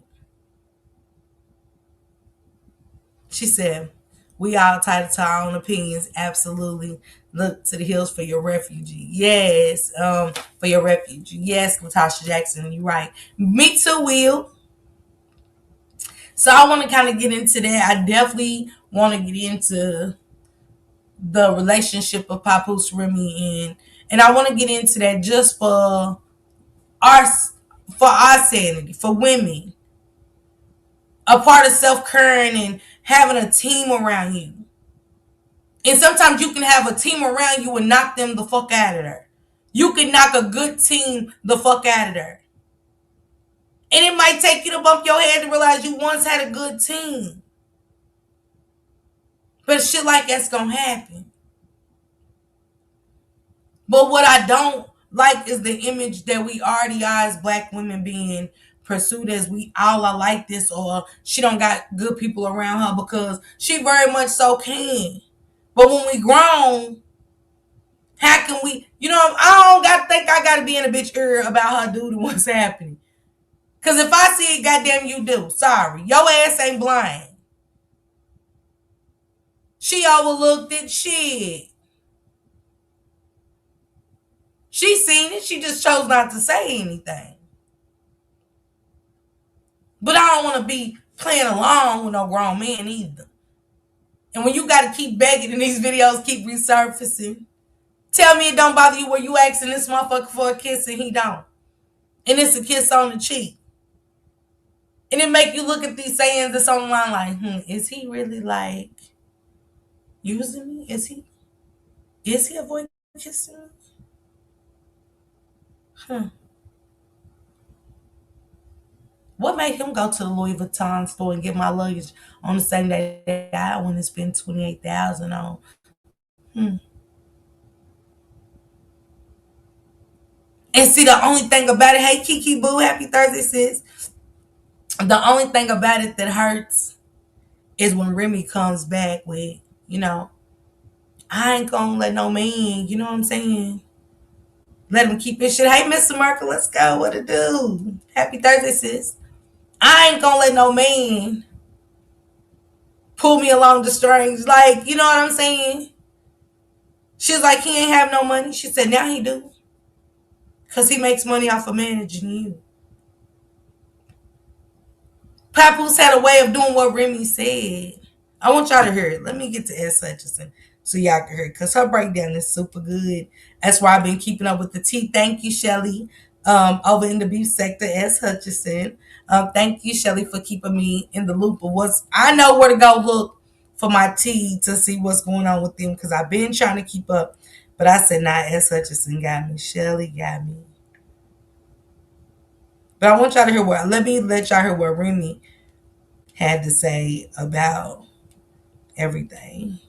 She said, we all entitled to our own opinions. Absolutely. Look to the hills for your refugee. Yes, for your refugee. Yes, Latasha Jackson, you're right. Me too, Will. So I want to kind of get into that. I definitely want to get into the relationship of Papoose Remy and I want to get into that just our for our sanity, for women. A part of self-caring and having a team around you. And sometimes you can have a team around you and knock them the fuck out of there. You can knock a good team the fuck out of there. And it might take you to bump your head to realize you once had a good team. But shit like that's gonna happen. But what I don't like is the image that we already are as black women being pursued as we all are like this, or she don't got good people around her, because she very much so can. But when we grown, how can we, I don't got to think I got to be in a bitch ear about her dude and what's happening. Because if I see it, goddamn you do. Sorry. Your ass ain't blind. She overlooked it. Shit. She seen it. She just chose not to say anything. But I don't want to be playing along with no grown man either. And when you got to keep begging and these videos keep resurfacing, tell me it don't bother you where you asking this motherfucker for a kiss and he don't. And it's a kiss on the cheek. And it make you look at these sayings that's online like, is he really like using me? Is he avoiding kissing me? What made him go to the Louis Vuitton store and get my luggage on the same day that I want to spend $28,000 on? And see, the only thing about it, hey Kiki Boo, happy Thursday, sis. The only thing about it that hurts is when Remy comes back with, I ain't gonna let no man, you know what I'm saying? Let him keep his shit. Hey, Mr. Merkel, let's go. What it do? Happy Thursday, sis. I ain't gonna let no man pull me along the strings. Like, you know what I'm saying? She's like, he ain't have no money. She said, now he do. Because he makes money off of managing you. Papoose had a way of doing what Remy said. I want y'all to hear it. Let me get to S. Hutchinson so y'all can hear it. Because her breakdown is super good. That's why I've been keeping up with the tea. Thank you, Shelly. Over in the beef sector, S. Hutchinson. Thank you, Shelly, for keeping me in the loop of what's. I know where to go look for my tea to see what's going on with them because I've been trying to keep up. But I said, nah, S. Hutchinson got me. Shelly got me. But I want y'all to hear what. Let me let y'all hear what Remy had to say about everything.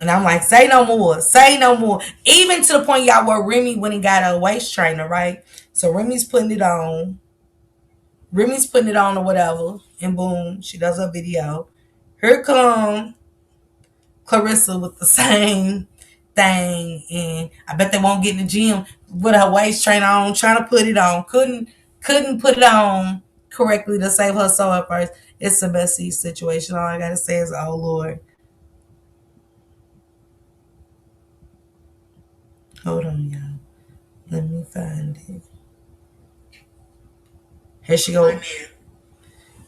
And I'm like, say no more. Say no more. Even to the point, y'all, where Remy went and got a waist trainer, right? So Remy's putting it on. Remy's putting it on or whatever. And boom, she does a video. Here come Clarissa with the same thing. And I bet they won't get in the gym with her waist trainer on, trying to put it on. Couldn't put it on correctly to save her soul at first. It's a messy situation. All I gotta say is, oh Lord. Hold on, y'all. Let me find it. Here she go.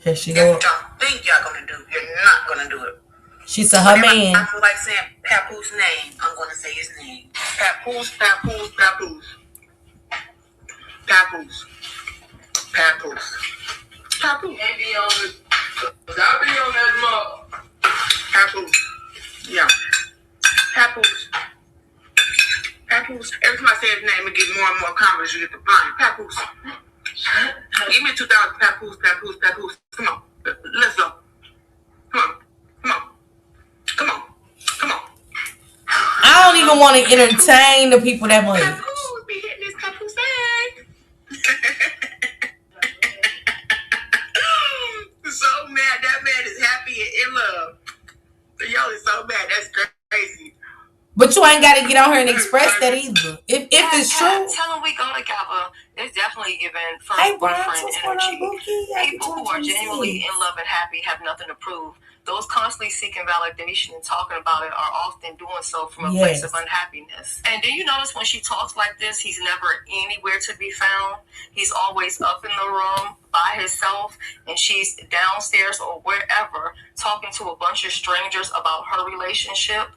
Here she go. What y'all think y'all gonna do? You're not gonna do it. She said her Whenever man. I feel like saying Papoose name, I'm gonna say his name. Papoose, Papoose, Papoose. Papoose. Papoose. Papoose. Maybe on this. I'll be on that mug. Papoose. Yeah. Papoose. Papoose. Every time I say his name, it get more and more comments. You get the blind. Papoose. Give me 2,000. Papoose, Papoose, Papoose. Come on. Let's go. Come on. Come on. Come on. Come on. I don't even want to entertain the people that much. Papoose be hitting this Papoose egg. So mad. That man is happy and in love. Y'all is so mad. That's crazy. But you ain't got to get on her and express that either. If it's true. Tell them we go together. It's definitely giving first Hey, Brian, boyfriend what's going on, energy. Bookie? People who are genuinely in love and happy have nothing to prove. Those constantly seeking validation and talking about it are often doing so from a place of unhappiness. And do you notice when she talks like this, he's never anywhere to be found? He's always up in the room by himself, and she's downstairs or wherever talking to a bunch of strangers about her relationship.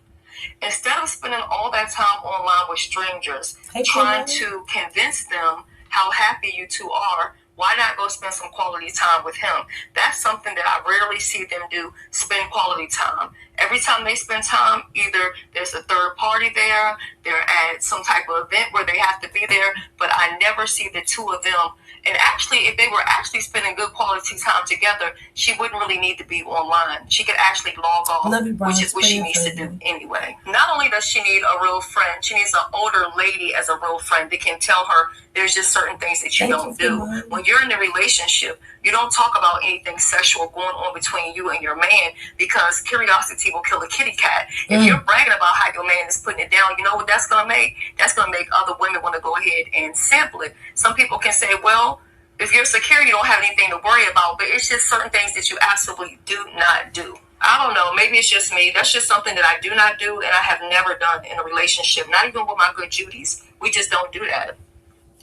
Instead of spending all that time online with strangers, trying to convince them how happy you two are, why not go spend some quality time with him? That's something that I rarely see them do, spend quality time. Every time they spend time, either there's a third party there, they're at some type of event where they have to be there, but I never see the two of them. And actually, if they were actually spending good quality time together, she wouldn't really need to be online. She could actually log off, which is what she needs to do anyway. Not only does she need a real friend, she needs an older lady as a real friend that can tell her there's just certain things that you don't do. When you're in a relationship, you don't talk about anything sexual going on between you and your man because curiosity will kill a kitty cat. If you're bragging about how your man is putting it down, you know what that's going to make? That's going to make other women want to go ahead and sample it. Some people can say, well, if you're secure, you don't have anything to worry about, but it's just certain things that you absolutely do not do. I don't know. Maybe it's just me. That's just something that I do not do, and I have never done in a relationship. Not even with my good Judies. We just don't do that.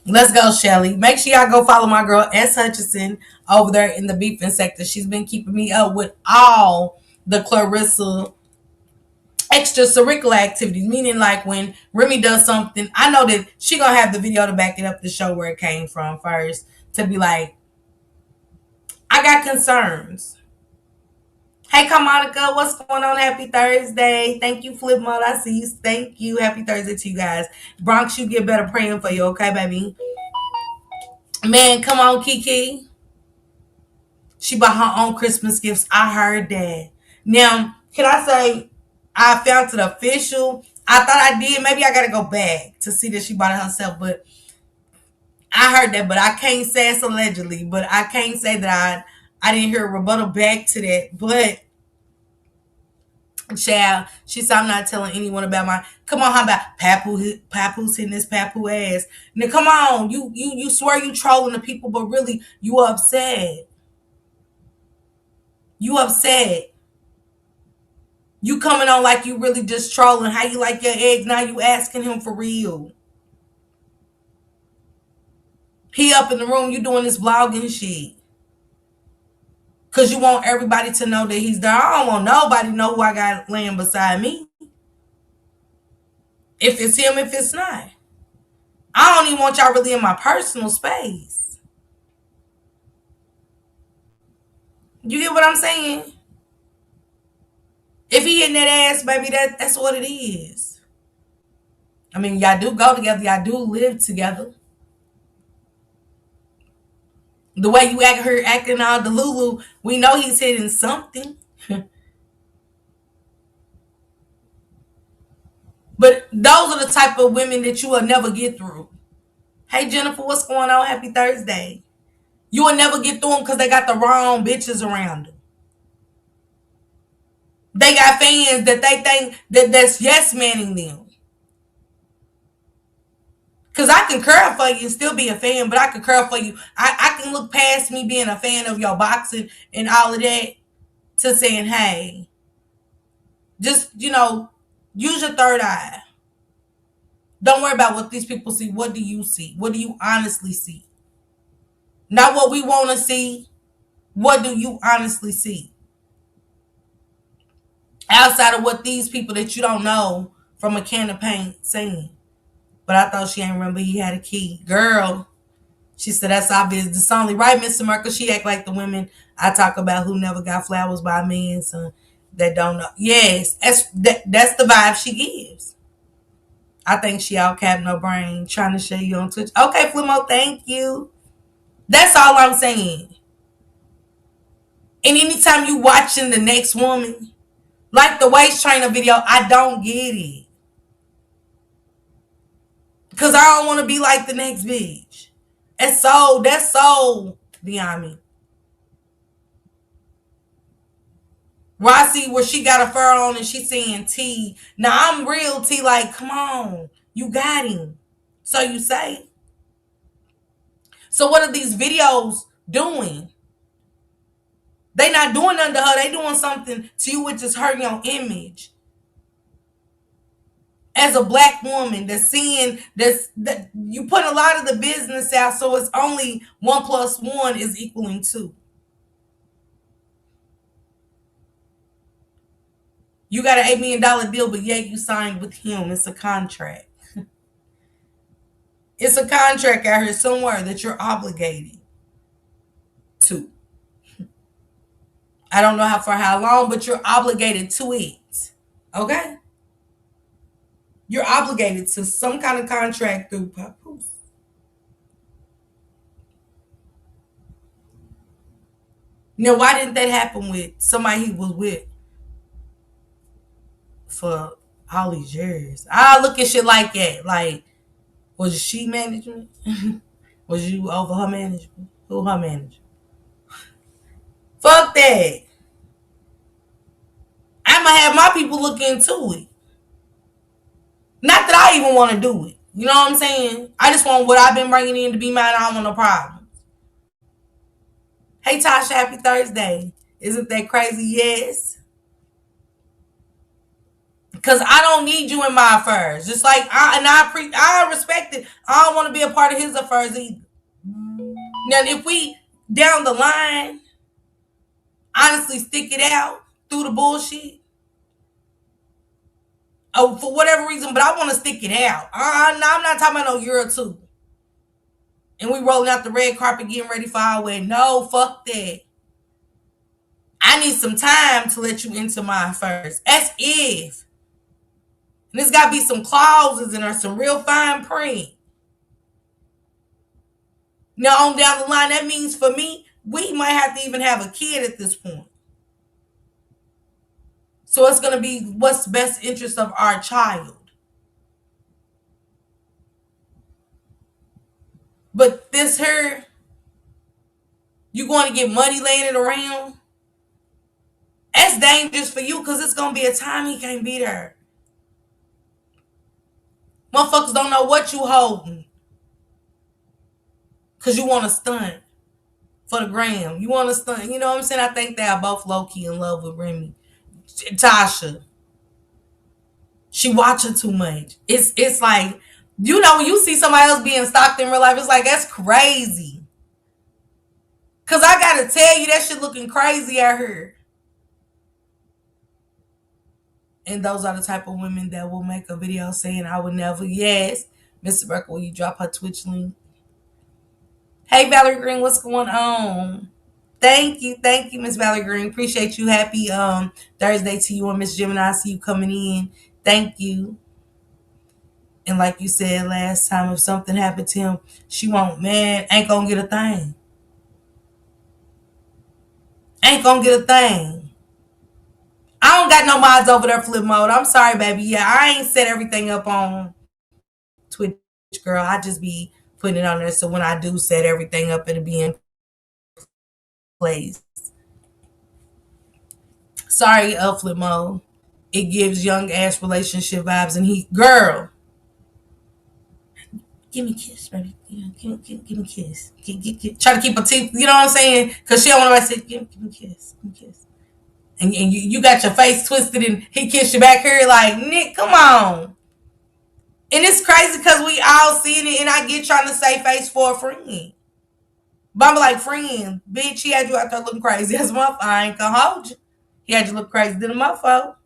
Let's go, Shelly. Make sure y'all go follow my girl S. Hutchinson over there in the beefing sector. She's been keeping me up with all the Clarissa extracurricular activities, meaning like when Remy does something, I know that she gonna have the video to back it up to show where it came from first, to be like, I got concerns. Hey, Kamonica, what's going on? Happy Thursday. Thank you, Flip Mode. I see you. Thank you. Happy Thursday to you guys. Bronx, you get better praying for you, okay, baby? Man, come on, Kiki. She bought her own Christmas gifts. I heard that. Now, can I say I found it official? I thought I did. Maybe I got to go back to see that she bought it herself, but I heard that, but I can't say it's allegedly, but I can't say that I didn't hear a rebuttal back to that, but child, she said, I'm not telling anyone about my. Come on, how about Papoose hitting this Papoose ass? Now, come on, you swear you trolling the people, but really you upset. You upset. You coming on like you really just trolling. How you like your eggs? Now you asking him for real. He up in the room. You doing this vlogging shit. Because you want everybody to know that he's there. I don't want nobody to know who I got laying beside me. If it's him, if it's not. I don't even want y'all really in my personal space. You get what I'm saying? If he in that ass, baby, that's what it is. I mean, y'all do go together. Y'all do live together. The way you acting all Delulu, we know he's hitting something. But those are the type of women that you will never get through. Hey, Jennifer, what's going on? Happy Thursday. You will never get through them because they got the wrong bitches around them. They got fans that they think that's yes manning them. Because I can curl for you and still be a fan, but I can curl for you. I can look past me being a fan of your boxing and all of that to saying, hey, just, use your third eye. Don't worry about what these people see. What do you see? What do you honestly see? Not what we want to see. What do you honestly see? Outside of what these people that you don't know from a can of paint saying. But I thought she ain't remember he had a key. Girl, she said that's obvious. It's only right, Mr. Merkel. She act like the women I talk about who never got flowers by men, so that don't know. Yes, that's the vibe she gives. I think she all cap no brain, trying to show you on Twitch. Okay, Flimo, thank you. That's all I'm saying. And anytime you watching the next woman, like the waist trainer video, I don't get it. Because I don't want to be like the next bitch. That's so beyond me. Rossi, where she got a fur on and she saying T. Now I'm real T, like, come on. You got him. So you say. So what are these videos doing? They not doing nothing to her. They doing something to you which is hurting your image. As a black woman that's seeing that you put a lot of the business out, so it's only 1 + 1 is equaling 2. You got an $8 million deal, but yet you signed with him. It's a contract. It's a contract out here somewhere that you're obligated to. I don't know for how long, but you're obligated to it. Okay? You're obligated to some kind of contract through Papoose. Now, why didn't that happen with somebody he was with for all these years? I look at shit like that. Like, was she management? Was you over her management? Who her manager? Fuck that. I'ma have my people look into it. Not that I even want to do it. You know what I'm saying? I just want what I've been bringing in to be mine. I don't want no problems. Hey, Tasha, happy Thursday. Isn't that crazy? Yes. Because I don't need you in my affairs. Just like, I respect it. I don't want to be a part of his affairs either. Now, if we, down the line, honestly stick it out through the bullshit, for whatever reason, but I want to stick it out. I'm not talking about no year or two. And we rolling out the red carpet getting ready for our wedding. No, fuck that. I need some time to let you into my affairs. That's if. And there's got to be some clauses in there, some real fine print. Now, on down the line, that means for me, we might have to even have a kid at this point. So it's going to be what's the best interest of our child. But this here, you going to get money laying it around? That's dangerous for you because it's going to be a time he can't be there. Motherfuckers don't know what you holding. Because you want to stunt for the gram. You want to stunt. You know what I'm saying? I think they are both low-key in love with Remy. Tasha. She watching too much. It's like, when you see somebody else being stalked in real life, it's like, that's crazy. Cause I gotta tell you, that shit looking crazy out here. And those are the type of women that will make a video saying, I would never. Yes. Mr. Burke, will you drop her Twitch link? Hey, Valerie Green, what's going on? Thank you, Miss Valerie Green. Appreciate you. Happy Thursday to you and Miss Gemini. I see you coming in. Thank you. And like you said last time, if something happened to him, she won't, man, ain't gonna get a thing. Ain't gonna get a thing. I don't got no mods over there, flip mode. I'm sorry, baby. Yeah, I ain't set everything up on Twitch, girl. I just be putting it on there. So when I do set everything up, it'll be in place. Sorry, flip mode. It gives young ass relationship vibes, and he, girl, give me a kiss, baby. Yeah, give me a kiss. Try to keep her teeth, you know what I'm saying? Because she don't want to say, give me a kiss, give me a kiss. And you got your face twisted, and he kissed you back here like, Nick, come on. And it's crazy because we all seeing it, and I get trying to say face for a friend. But I'm like, friend, bitch, he had you out there looking crazy as a motherfucker. I ain't gonna hold you. He had you look crazy than a motherfucker.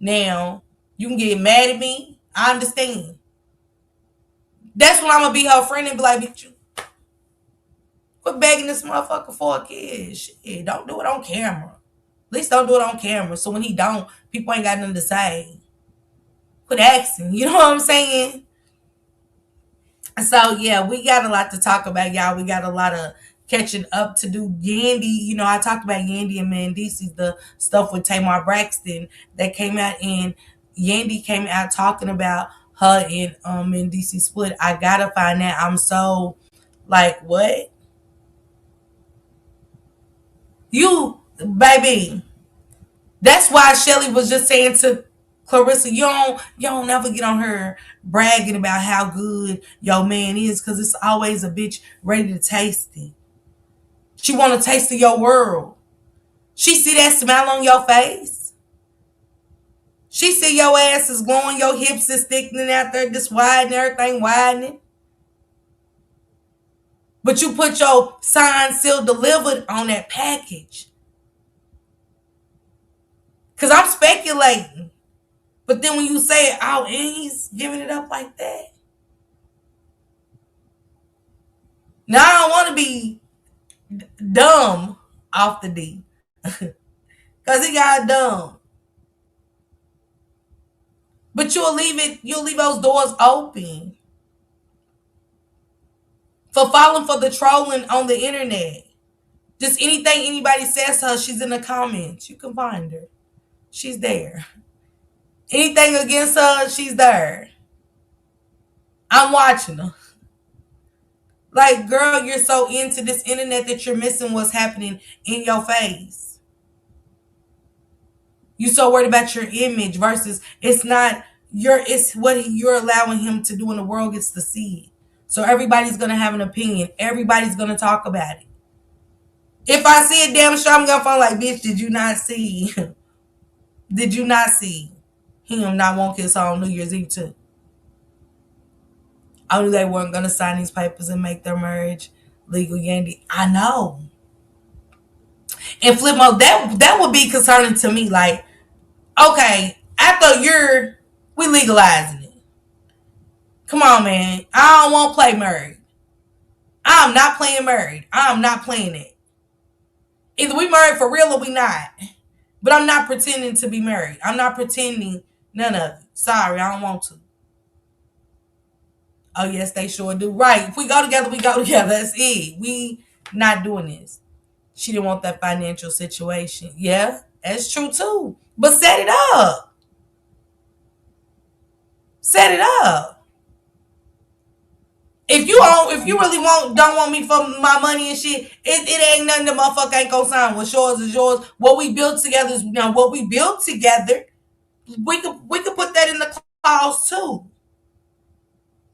Now, you can get mad at me. I understand. That's when I'm gonna be her friend and be like, bitch, you quit begging this motherfucker for a kiss. Shit, don't do it on camera. At least don't do it on camera. So when he don't, people ain't got nothing to say. Quit asking. You know what I'm saying? So yeah, we got a lot to talk about, y'all. We got a lot of catching up to do. Yandy, you know, I talked about Yandy and Mendeecees, the stuff with Tamar Braxton that came out, and Yandy came out talking about her and Mendeecees split. I gotta find that. I'm so like, what? You, baby. That's why Shelly was just saying to Clarissa, you don't never get on her bragging about how good your man is, because it's always a bitch ready to taste it. She want to taste of your world. She see that smile on your face. She see your ass is glowing, your hips is thickening out there, just widening, everything widening. But you put your signed, sealed, delivered on that package. Because I'm speculating. But then when you say it, oh, and he's giving it up like that. Now, I don't want to be dumb off the D. Because he got dumb. But you'll leave those doors open for falling for the trolling on the internet. Just anything anybody says to her, she's in the comments. You can find her. She's there. Anything against her, she's there. I'm watching her. Like, girl, you're so into this internet that you're missing what's happening in your face. You so worried about your image versus it's what you're allowing him to do, and the world gets to see it. So everybody's gonna have an opinion. Everybody's gonna talk about it. If I see it, damn sure I'm gonna phone like, bitch, did you not see? Did you not see him not want kiss on New Year's Eve too? I knew they weren't gonna sign these papers and make their marriage legal, Yandy. I know. And flip mode, that would be concerning to me. Like, okay, after we legalizing it. Come on, man. I don't want to play married. I'm not playing married. I'm not playing it. Either we married for real or we not. But I'm not pretending to be married. I'm not pretending none of it. Sorry, I don't want to. Oh, yes, they sure do. Right. If we go together, we go together. That's it. We not doing this. She didn't want that financial situation. Yeah, that's true too. But set it up. Set it up. If you really don't want me for my money and shit, it ain't nothing the motherfucker ain't gonna sign. What's yours is yours. What we built together is what we built together. We could put that in the clause too.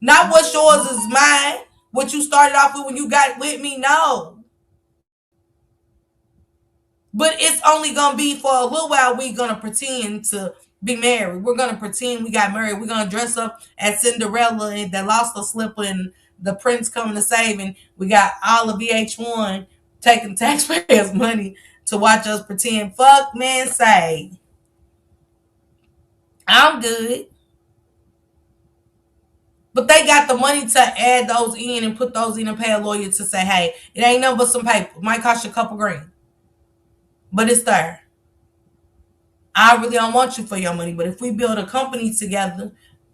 Not what's yours is mine. What you started off with when you got with me, no. But it's only gonna be for a little while. We're gonna pretend to be married. We're gonna pretend we got married. We're gonna dress up as Cinderella and that lost her slipper and the prince coming to save. And we got all of VH1 taking taxpayers' money to watch us pretend. Fuck, man, say. I'm good. But they got the money to add those in and put those in and pay a lawyer to say, hey, it ain't nothing but some paper. It might cost you a couple grand. But it's there. I really don't want you for your money. But if we build a company together,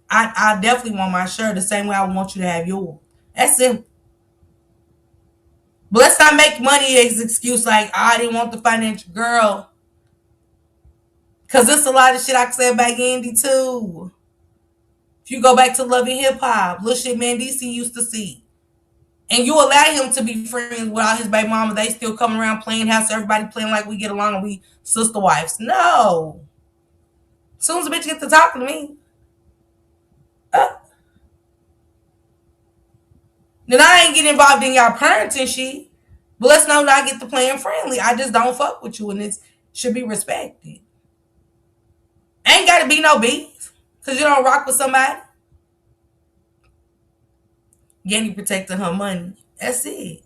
I definitely want my share the same way I want you to have yours. That's simple. But let's not make money as an excuse like, I didn't want the financial girl. Because there's a lot of shit I can say about Andy, too. If you go back to Love and Hip Hop, little shit man DC used to see. And you allow him to be friends with all his baby mama. They still come around playing house. Everybody playing like we get along and we sister wives. No. As soon as a bitch gets to talking to me, then I ain't getting involved in y'all parenting shit. But let's know that I get to playing friendly. I just don't fuck with you and it should be respected. Ain't got to be no beef because you don't rock with somebody. Yanni protecting her money. That's it.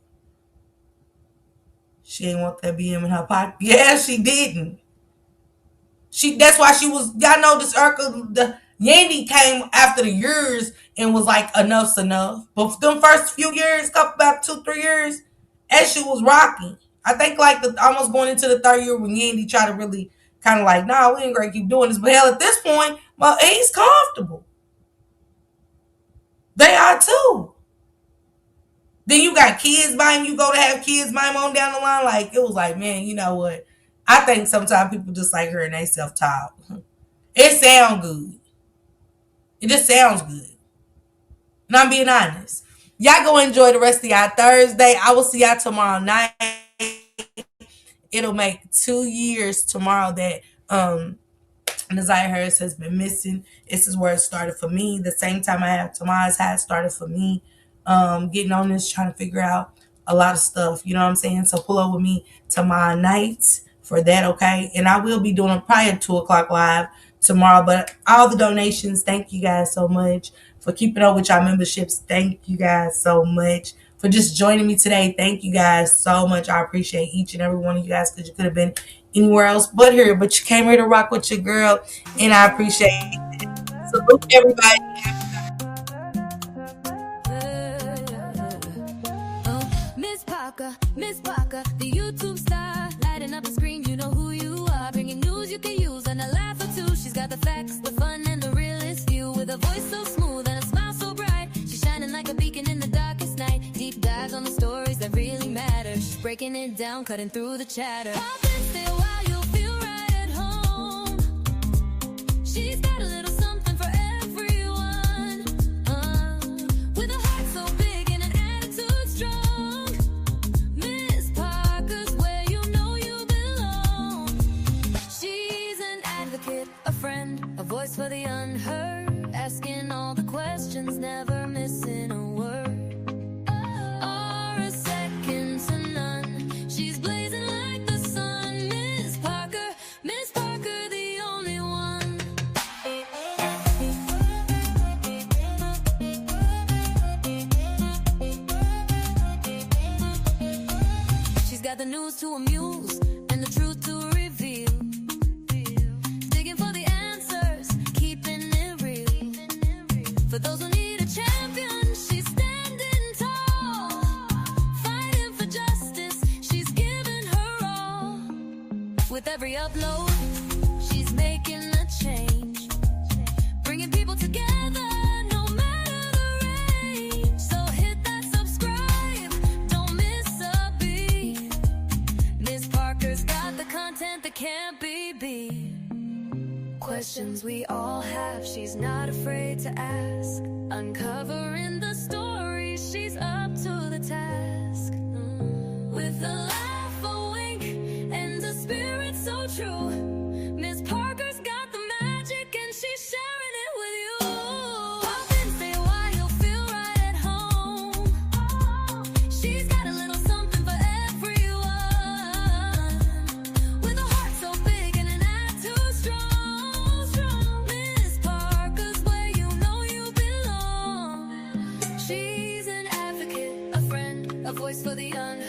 She ain't want that BM in her pocket. Yeah, she didn't. That's why she was, y'all know this Urkel, the Yandy came after the years and was like, enough's enough. But for them first few years, about 2-3 years, that shit was rocking. I think like almost going into the third year when Yandy tried to really kind of like, nah, we ain't gonna keep doing this. But hell, at this point, well, he's comfortable. They are too. Then you got kids by him. You go to have kids by him on down the line. Like, it was like, man, you know what? I think sometimes people just like her and they self-talk. It sounds good. It just sounds good. And I'm being honest. Y'all go enjoy the rest of y'all Thursday. I will see y'all tomorrow night. It'll make 2 years tomorrow that Desire Harris has been missing. This is where it started for me. The same time I have Tomas had started for me. Getting on this, trying to figure out a lot of stuff. You know what I'm saying? So pull up with me tomorrow night for that, okay? And I will be doing probably a 2 o'clock live tomorrow. But all the donations, thank you guys so much for keeping up with y'all memberships. Thank you guys so much for just joining me today. Thank you guys so much. I appreciate each and every one of you guys because you could have been anywhere else but here. But you came here to rock with your girl, and I appreciate it. Salute everybody. Miss Parker, the YouTube star, lighting up the screen, you know who you are. Bringing news you can use and a laugh or two. She's got the facts, the fun, and the realest view. With a voice so smooth and a smile so bright, she's shining like a beacon in the darkest night. Deep dives on the stories that really matter. She's breaking it down, cutting through the chatter. Pop and stay a while, you'll feel right at home. She's got a little something for everyone. With a heart so big and an attitude strong. A friend, a voice for the unheard, asking all the questions, never missing a word or a second to none. She's blazing like the sun. Miss Parker, the only one. She's got the news to amuse and the truth to reveal. For those who need a champion, she's standing tall. Fighting for justice, she's giving her all. With every upload, she's making a change. Bringing people together, no matter the range. So hit that subscribe, don't miss a beat. Miss Parker's got the content that can't be beat. Questions we all have, she's not afraid to ask. Uncovering the story, she's up to the task. With a laugh, a wink, and a spirit so true. Miss Parker's got the magic and she's sharing it with you. Pop and stay a while, you'll feel right at home. She's got a little something for everyone. With a heart so big and an attitude strong. She's an advocate, a friend, a voice for the unheard.